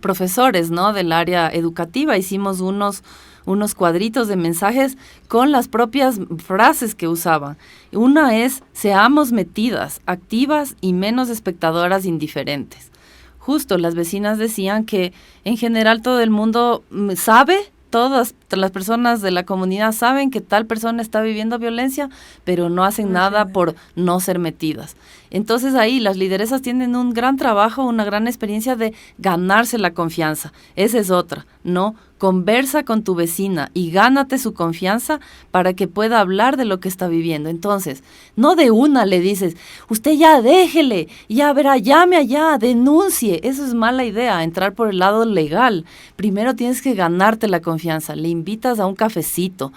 profesores, ¿no? Del área educativa. Hicimos unos cuadritos de mensajes con las propias frases que usaban. Una es, seamos metidas, activas y menos espectadoras indiferentes. Justo, las vecinas decían que en general todo el mundo sabe, todas las personas de la comunidad saben que tal persona está viviendo violencia, pero no hacen nada por no ser metidas. Entonces ahí las lideresas tienen un gran trabajo, una gran experiencia de ganarse la confianza. Esa es otra, ¿no? Conversa con tu vecina y gánate su confianza para que pueda hablar de lo que está viviendo. Entonces, no de una le dices, usted ya déjele, ya verá, llame allá, denuncie. Eso es mala idea, entrar por el lado legal. Primero tienes que ganarte la confianza. Le invitas a un cafecito.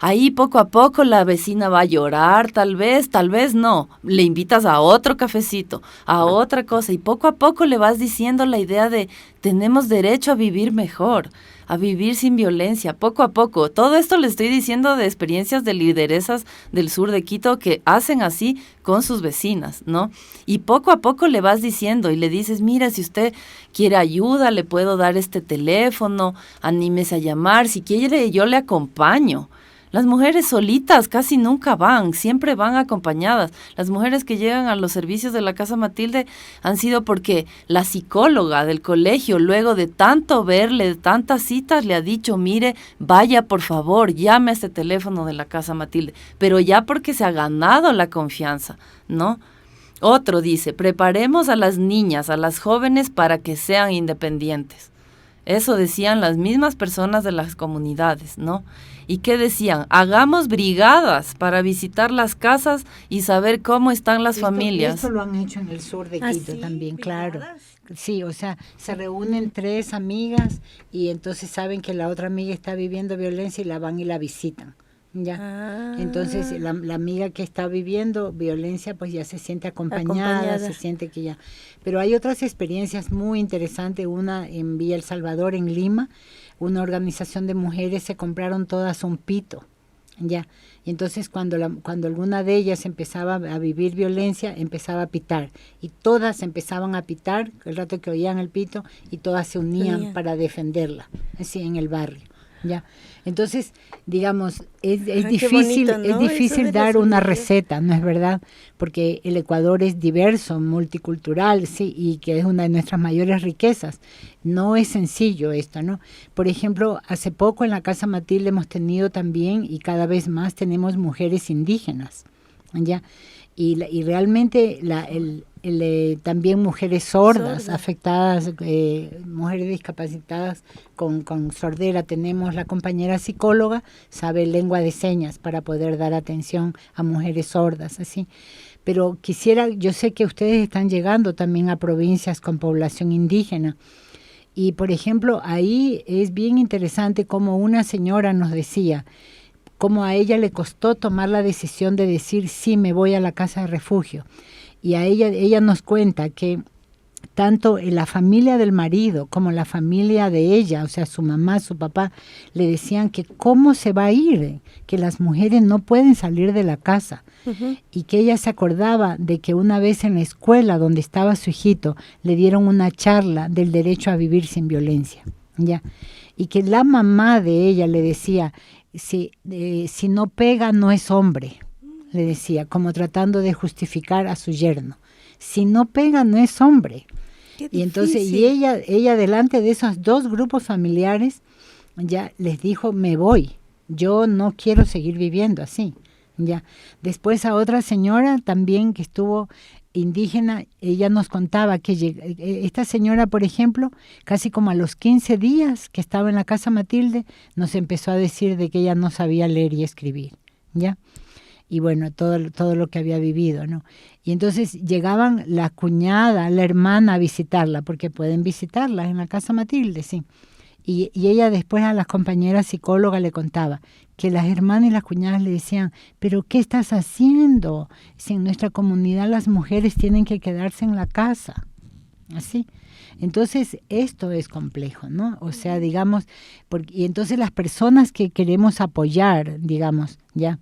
Ahí poco a poco la vecina va a llorar, tal vez no. Le invitas a otro cafecito, a otra cosa y poco a poco le vas diciendo la idea de tenemos derecho a vivir mejor, a vivir sin violencia, poco a poco. Todo esto le estoy diciendo de experiencias de lideresas del sur de Quito que hacen así con sus vecinas, ¿no? Y poco a poco le vas diciendo y le dices, mira, si usted quiere ayuda, le puedo dar este teléfono, anímese a llamar, si quiere yo le acompaño. Las mujeres solitas casi nunca van, siempre van acompañadas. Las mujeres que llegan a los servicios de la Casa Matilde han sido porque la psicóloga del colegio, luego de tanto verle, de tantas citas, le ha dicho, mire, vaya por favor, llame a este teléfono de la Casa Matilde. Pero ya porque se ha ganado la confianza, ¿no? Otro dice, preparemos a las niñas, a las jóvenes para que sean independientes. Eso decían las mismas personas de las comunidades, ¿no? ¿Y qué decían? Hagamos brigadas para visitar las casas y saber cómo están las familias. Esto lo han hecho en el sur de Quito también, claro. Sí, o sea, se reúnen 3 amigas y entonces saben que la otra amiga está viviendo violencia y la van y la visitan. Ya. Ah. Entonces la amiga que está viviendo violencia pues ya se siente acompañada, se siente que ya. Pero hay otras experiencias muy interesantes, una en Villa El Salvador, en Lima, una organización de mujeres se compraron todas un pito, ya. Y entonces cuando alguna de ellas empezaba a vivir violencia, empezaba a pitar. Y todas empezaban a pitar, el rato que oían el pito, y todas se unían para defenderla, así en el barrio. Ya, entonces, digamos, es difícil, bonito, ¿no? es difícil Eso de dar la una solidaridad. receta, ¿no es verdad? Porque el Ecuador es diverso, multicultural, sí, y que es una de nuestras mayores riquezas. No es sencillo esto, ¿no? Por ejemplo, hace poco en la Casa Matilde hemos tenido también, y cada vez más tenemos mujeres indígenas, ¿ya? Y realmente también mujeres sordas, afectadas, mujeres discapacitadas con sordera. Tenemos la compañera psicóloga, sabe lengua de señas para poder dar atención a mujeres sordas, así. Pero yo sé que ustedes están llegando también a provincias con población indígena. Y, por ejemplo, ahí es bien interesante como una señora nos decía, cómo a ella le costó tomar la decisión de decir, sí, me voy a la casa de refugio. Y a ella nos cuenta que tanto en la familia del marido como la familia de ella, o sea, su mamá, su papá, le decían que cómo se va a ir, que las mujeres no pueden salir de la casa. Y que ella se acordaba de que una vez en la escuela donde estaba su hijito, le dieron una charla del derecho a vivir sin violencia, ¿ya? Y que la mamá de ella le decía, si no pega no es hombre, le decía, como tratando de justificar a su yerno. Si no pega no es hombre. Y entonces, ella delante de esos dos grupos familiares ya les dijo, me voy, yo no quiero seguir viviendo así. Ya. Después a otra señora también que estuvo indígena, ella nos contaba que esta señora, por ejemplo, casi como a los 15 días que estaba en la Casa Matilde, nos empezó a decir de que ella no sabía leer y escribir, ¿ya? Y bueno, todo lo que había vivido, ¿no? Y entonces llegaban la cuñada, la hermana a visitarla, porque pueden visitarla en la Casa Matilde, sí. Y ella después a las compañeras psicólogas le contaba que las hermanas y las cuñadas le decían, pero ¿qué estás haciendo? Si en nuestra comunidad las mujeres tienen que quedarse en la casa. Así. Entonces, esto es complejo, ¿no? O sea, digamos, y entonces las personas que queremos apoyar, digamos, ya,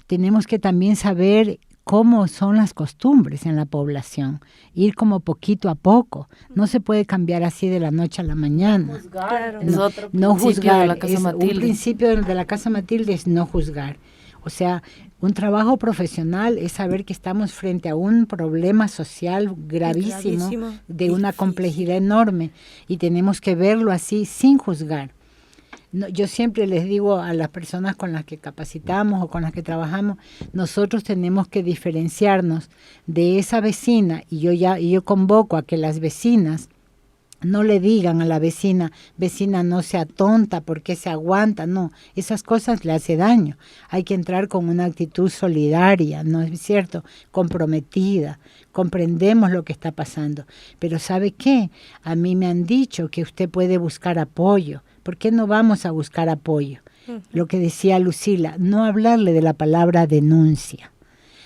tenemos que también saber cómo son las costumbres en la población, ir como poquito a poco, no se puede cambiar así de la noche a la mañana. No juzgar, un principio de la Casa Matilde es no juzgar. O sea, un trabajo profesional es saber que estamos frente a un problema social gravísimo, de una complejidad enorme, y tenemos que verlo así sin juzgar. No, yo siempre les digo a las personas con las que capacitamos o con las que trabajamos, nosotros tenemos que diferenciarnos de esa vecina, y yo convoco a que las vecinas no le digan a la vecina, no sea tonta, porque se aguanta, no, esas cosas le hace daño. Hay que entrar con una actitud solidaria, ¿no es cierto? Comprometida, comprendemos lo que está pasando. Pero ¿sabe qué? A mí me han dicho que usted puede buscar apoyo. ¿Por qué no vamos a buscar apoyo? Lo que decía Lucila, no hablarle de la palabra denuncia.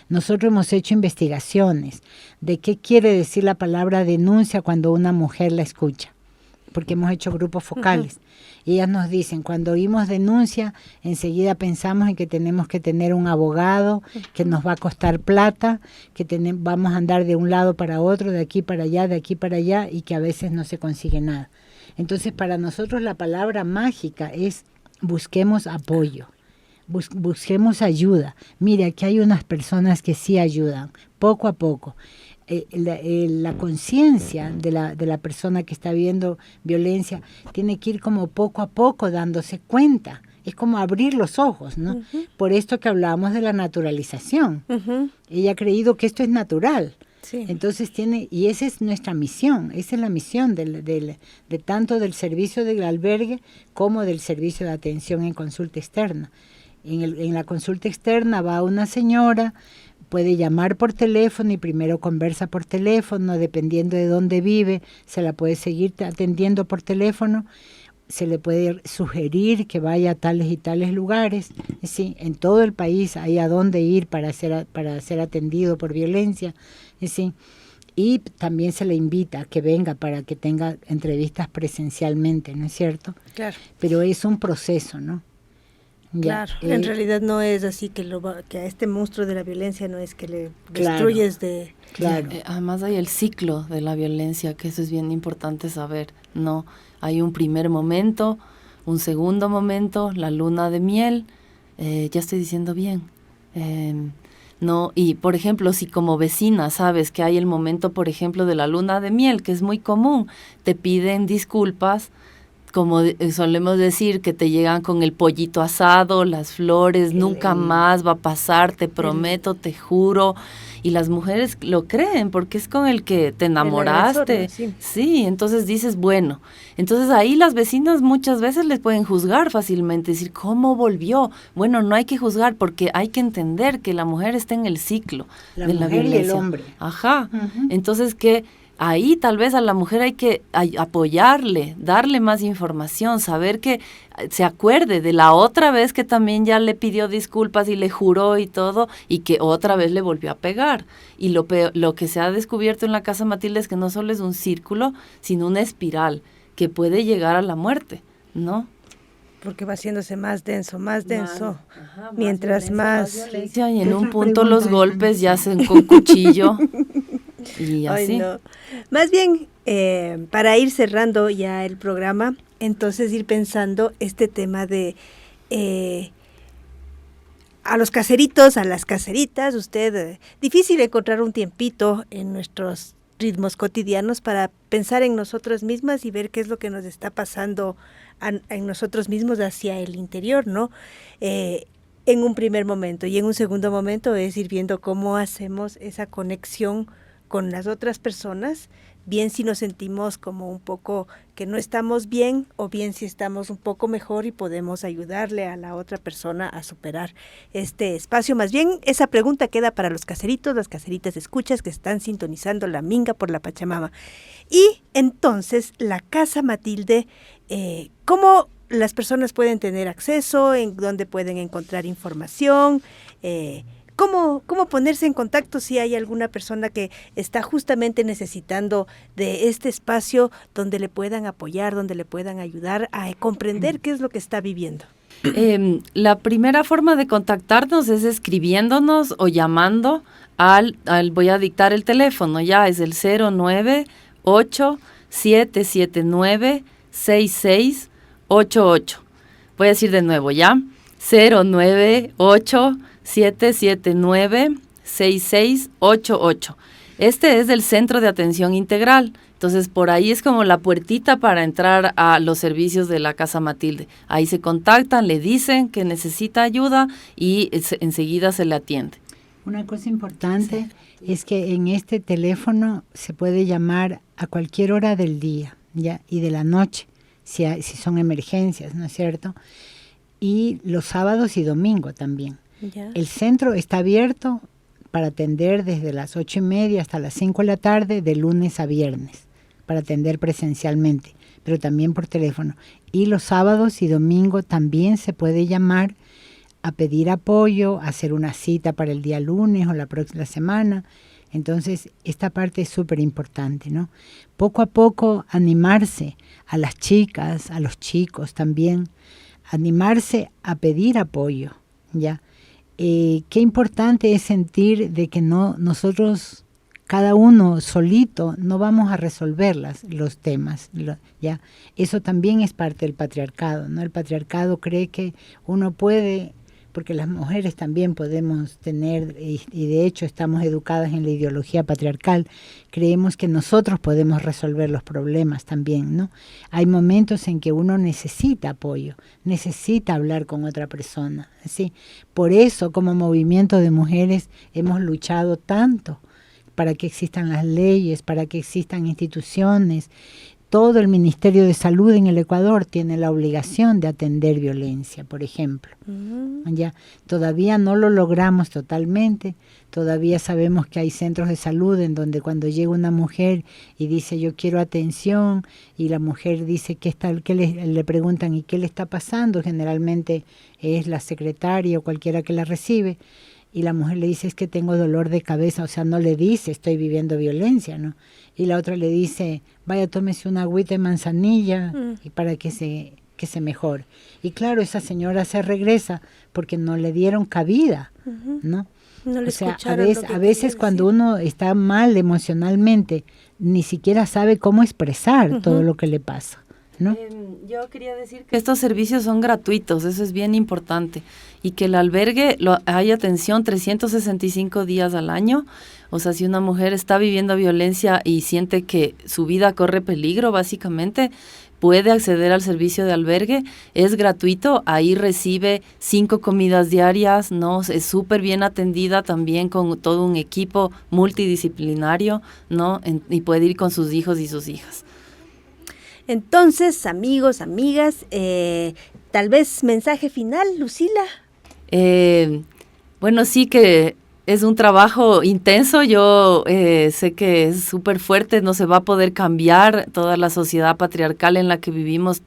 Nosotros hemos hecho investigaciones de qué quiere decir la palabra denuncia cuando una mujer la escucha, porque hemos hecho grupos focales. Y ellas nos dicen, cuando oímos denuncia, enseguida pensamos en que tenemos que tener un abogado, que nos va a costar plata, que vamos a andar de un lado para otro, de aquí para allá, y que a veces no se consigue nada. Entonces, para nosotros la palabra mágica es busquemos apoyo. Busquemos ayuda. Mire, aquí hay unas personas que sí ayudan, poco a poco. La conciencia de la persona que está viendo violencia tiene que ir como poco a poco dándose cuenta. Es como abrir los ojos, ¿no? Por esto que hablábamos de la naturalización. Ella ha creído que esto es natural. Sí. Entonces y esa es nuestra misión, esa es la misión de tanto del servicio del albergue como del servicio de atención en consulta externa. En la consulta externa va una señora, puede llamar por teléfono y primero conversa por teléfono, dependiendo de dónde vive, se la puede seguir atendiendo por teléfono, se le puede sugerir que vaya a tales y tales lugares, ¿sí? En todo el país hay a dónde ir para ser atendido por violencia, ¿sí? Y también se le invita a que venga para que tenga entrevistas presencialmente, ¿no es cierto? Claro. Pero es un proceso, ¿no? Ya, Claro, en realidad no es así que a este monstruo de la violencia no es que le Claro. destruyes de... Claro. Además hay el ciclo de la violencia, que eso es bien importante saber, ¿no? Hay un primer momento, un segundo momento, la luna de miel, ya estoy diciendo bien, ¿no? Y, por ejemplo, si como vecina sabes que hay el momento, por ejemplo, de la luna de miel, que es muy común, te piden disculpas, como solemos decir, que te llegan con el pollito asado, las flores, nunca más va a pasar, te prometo, te juro. Y las mujeres lo creen porque es con el que te enamoraste. agresor, ¿no? Sí, entonces dices, bueno. Entonces ahí las vecinas muchas veces les pueden juzgar fácilmente, decir, ¿cómo volvió? Bueno, no hay que juzgar porque hay que entender que la mujer está en el ciclo La de la mujer y el violencia. hombre. Ajá. Entonces que ahí tal vez a la mujer hay que apoyarle, darle más información, saber que se acuerde de la otra vez que también ya le pidió disculpas y le juró y todo, y que otra vez le volvió a pegar. Y lo que se ha descubierto en la Casa Matilde es que no solo es un círculo, sino una espiral que puede llegar a la muerte, ¿no? Porque va haciéndose más denso, más denso. Ajá, Mientras más... violencia, y en Otra un punto pregunta los es- golpes ya hacen con cuchillo y Ay, así. no. Más bien, para ir cerrando ya el programa, entonces ir pensando este tema de a los caseritos, a las caseritas, difícil encontrar un tiempito en nuestros ritmos cotidianos para pensar en nosotros mismas y ver qué es lo que nos está pasando en nosotros mismos hacia el interior, ¿no? En un primer momento, y en un segundo momento es ir viendo cómo hacemos esa conexión con las otras personas, bien si nos sentimos como un poco que no estamos bien o bien si estamos un poco mejor y podemos ayudarle a la otra persona a superar este espacio. Más bien, esa pregunta queda para los caseritos, las caseritas escuchas que están sintonizando la Minga por la Pachamama. Y entonces, la Casa Matilde, ¿cómo las personas pueden tener acceso? ¿En dónde pueden encontrar información? ¿Cómo ponerse en contacto si hay alguna persona que está justamente necesitando de este espacio donde le puedan apoyar, donde le puedan ayudar a comprender qué es lo que está viviendo? La primera forma de contactarnos es escribiéndonos o llamando voy a dictar el teléfono, ya es el 098-779-6688. Voy a decir de nuevo, ¿ya? 098-779-6688. Este es del Centro de Atención Integral. Entonces, por ahí es como la puertita para entrar a los servicios de la Casa Matilde. Ahí se contactan, le dicen que necesita ayuda y enseguida se le atiende. Una cosa importante es que en este teléfono se puede llamar a cualquier hora del día, ¿ya? Y de la noche, si son emergencias, ¿no es cierto? Y los sábados y domingos también. Ya. El centro está abierto para atender desde las 8:30 hasta las 5 de la tarde, de lunes a viernes, para atender presencialmente, pero también por teléfono. Y los sábados y domingos también se puede llamar a pedir apoyo, a hacer una cita para el día lunes o la próxima semana. Entonces, esta parte es súper importante, ¿no? Poco a poco animarse a las chicas, a los chicos también, animarse a pedir apoyo, ¿ya? Qué importante es sentir de que nosotros, cada uno solito, no vamos a resolver los temas, ¿ya? Eso también es parte del patriarcado, ¿no? El patriarcado cree que uno puede, porque las mujeres también podemos tener, y de hecho estamos educadas en la ideología patriarcal, creemos que nosotros podemos resolver los problemas también, ¿no? Hay momentos en que uno necesita apoyo, necesita hablar con otra persona, ¿sí? Por eso, como movimiento de mujeres, hemos luchado tanto para que existan las leyes, para que existan instituciones. todo el Ministerio de Salud en el Ecuador tiene la obligación de atender violencia, por ejemplo. Ya, todavía no lo logramos totalmente, todavía sabemos que hay centros de salud en donde cuando llega una mujer y dice yo quiero atención y la mujer dice ¿qué le preguntan y qué le está pasando? Generalmente es la secretaria o cualquiera que la recibe. Y la mujer le dice, es que tengo dolor de cabeza, o sea, no le dice, estoy viviendo violencia, ¿no? Y la otra le dice, vaya, tómese una agüita de manzanilla y para que se mejore. Y claro, esa señora se regresa porque no le dieron cabida, ¿no? No le o sea, escucharon lo que a veces quería cuando decir. uno está mal emocionalmente, ni siquiera sabe cómo expresar todo lo que le pasa, ¿no? Yo quería decir que estos servicios son gratuitos, eso es bien importante, y que el albergue hay atención 365 días al año. O sea, si una mujer está viviendo violencia y siente que su vida corre peligro, básicamente, puede acceder al servicio de albergue, es gratuito, ahí recibe 5 comidas diarias, ¿no? Es súper bien atendida también con todo un equipo multidisciplinario, ¿no? Y puede ir con sus hijos y sus hijas. Entonces, amigos, amigas, tal vez mensaje final, Lucila. Bueno, sí que es un trabajo intenso, yo sé que es súper fuerte, no se va a poder cambiar toda la sociedad patriarcal en la que vivimos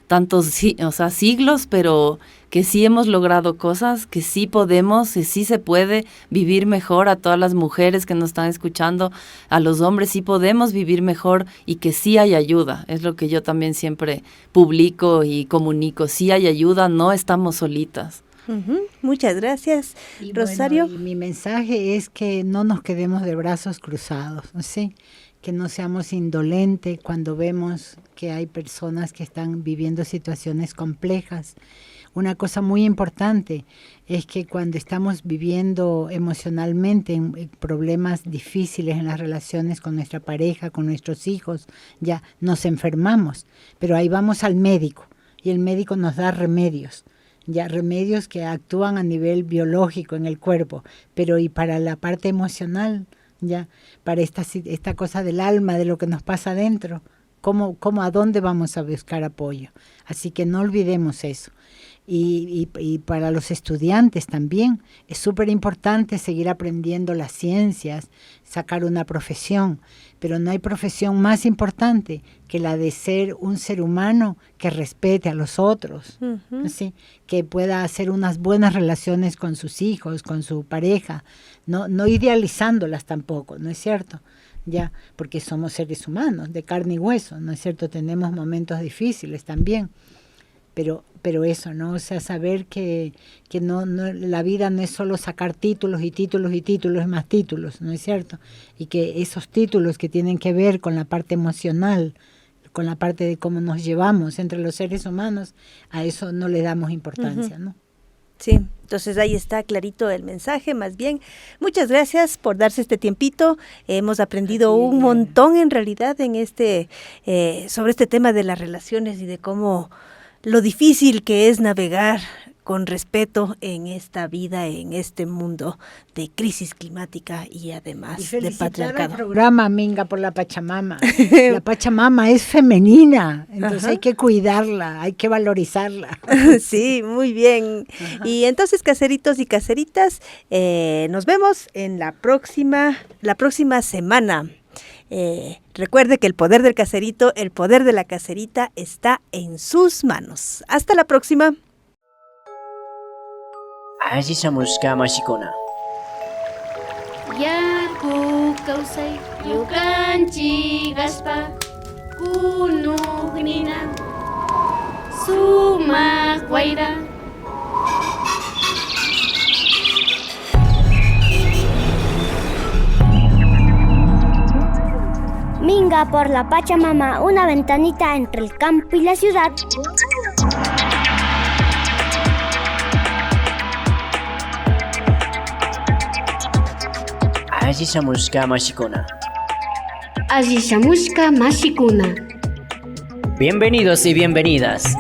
tantos siglos, pero que sí hemos logrado cosas, que sí podemos, que sí se puede vivir mejor. A todas las mujeres que nos están escuchando, a los hombres sí podemos vivir mejor y que sí hay ayuda. Es lo que yo también siempre publico y comunico. Sí hay ayuda, no estamos solitas. Muchas gracias, Y Rosario. bueno, y mi mensaje es que no nos quedemos de brazos cruzados, ¿sí? Que no seamos indolentes cuando vemos que hay personas que están viviendo situaciones complejas. Una cosa muy importante es que cuando estamos viviendo emocionalmente en problemas difíciles en las relaciones con nuestra pareja, con nuestros hijos, ya nos enfermamos, pero ahí vamos al médico y el médico nos da remedios. Ya remedios que actúan a nivel biológico en el cuerpo, pero y para la parte emocional, ya para esta cosa del alma, de lo que nos pasa adentro, ¿cómo a dónde vamos a buscar apoyo? Así que no olvidemos eso. Y para los estudiantes también es súper importante seguir aprendiendo las ciencias, sacar una profesión, pero no hay profesión más importante que la de ser un ser humano que respete a los otros, ¿sí? Que pueda hacer unas buenas relaciones con sus hijos, con su pareja, no idealizándolas tampoco, ¿no es cierto? Ya, porque somos seres humanos, de carne y hueso, ¿no es cierto? Tenemos momentos difíciles también. Pero eso, ¿no? O sea, saber que no la vida no es solo sacar títulos y títulos y títulos y más títulos, ¿no es cierto? Y que esos títulos que tienen que ver con la parte emocional, con la parte de cómo nos llevamos entre los seres humanos, a eso no le damos importancia, ¿no? Sí, entonces ahí está clarito el mensaje, más bien. Muchas gracias por darse este tiempito. Hemos aprendido un montón en realidad en sobre este tema de las relaciones y de cómo lo difícil que es navegar con respeto en esta vida, en este mundo de crisis climática y además de patriarcado. El programa Minga por la Pachamama. La Pachamama es femenina, entonces hay que cuidarla, hay que valorizarla. Sí, muy bien. Y entonces, caseritos y caseritas, nos vemos en la próxima semana. Recuerde que el poder del caserito, el poder de la caserita está en sus manos. Hasta la próxima. Ajisamushka Mashikuna. Yaku kausay yukanchi gaspa kunugnina sumak wayra. Minga por la Pachamama, una ventanita entre el campo y la ciudad. Ajisamushka Mashikuna. Ajisamushka mashikuna. Bienvenidos y bienvenidas.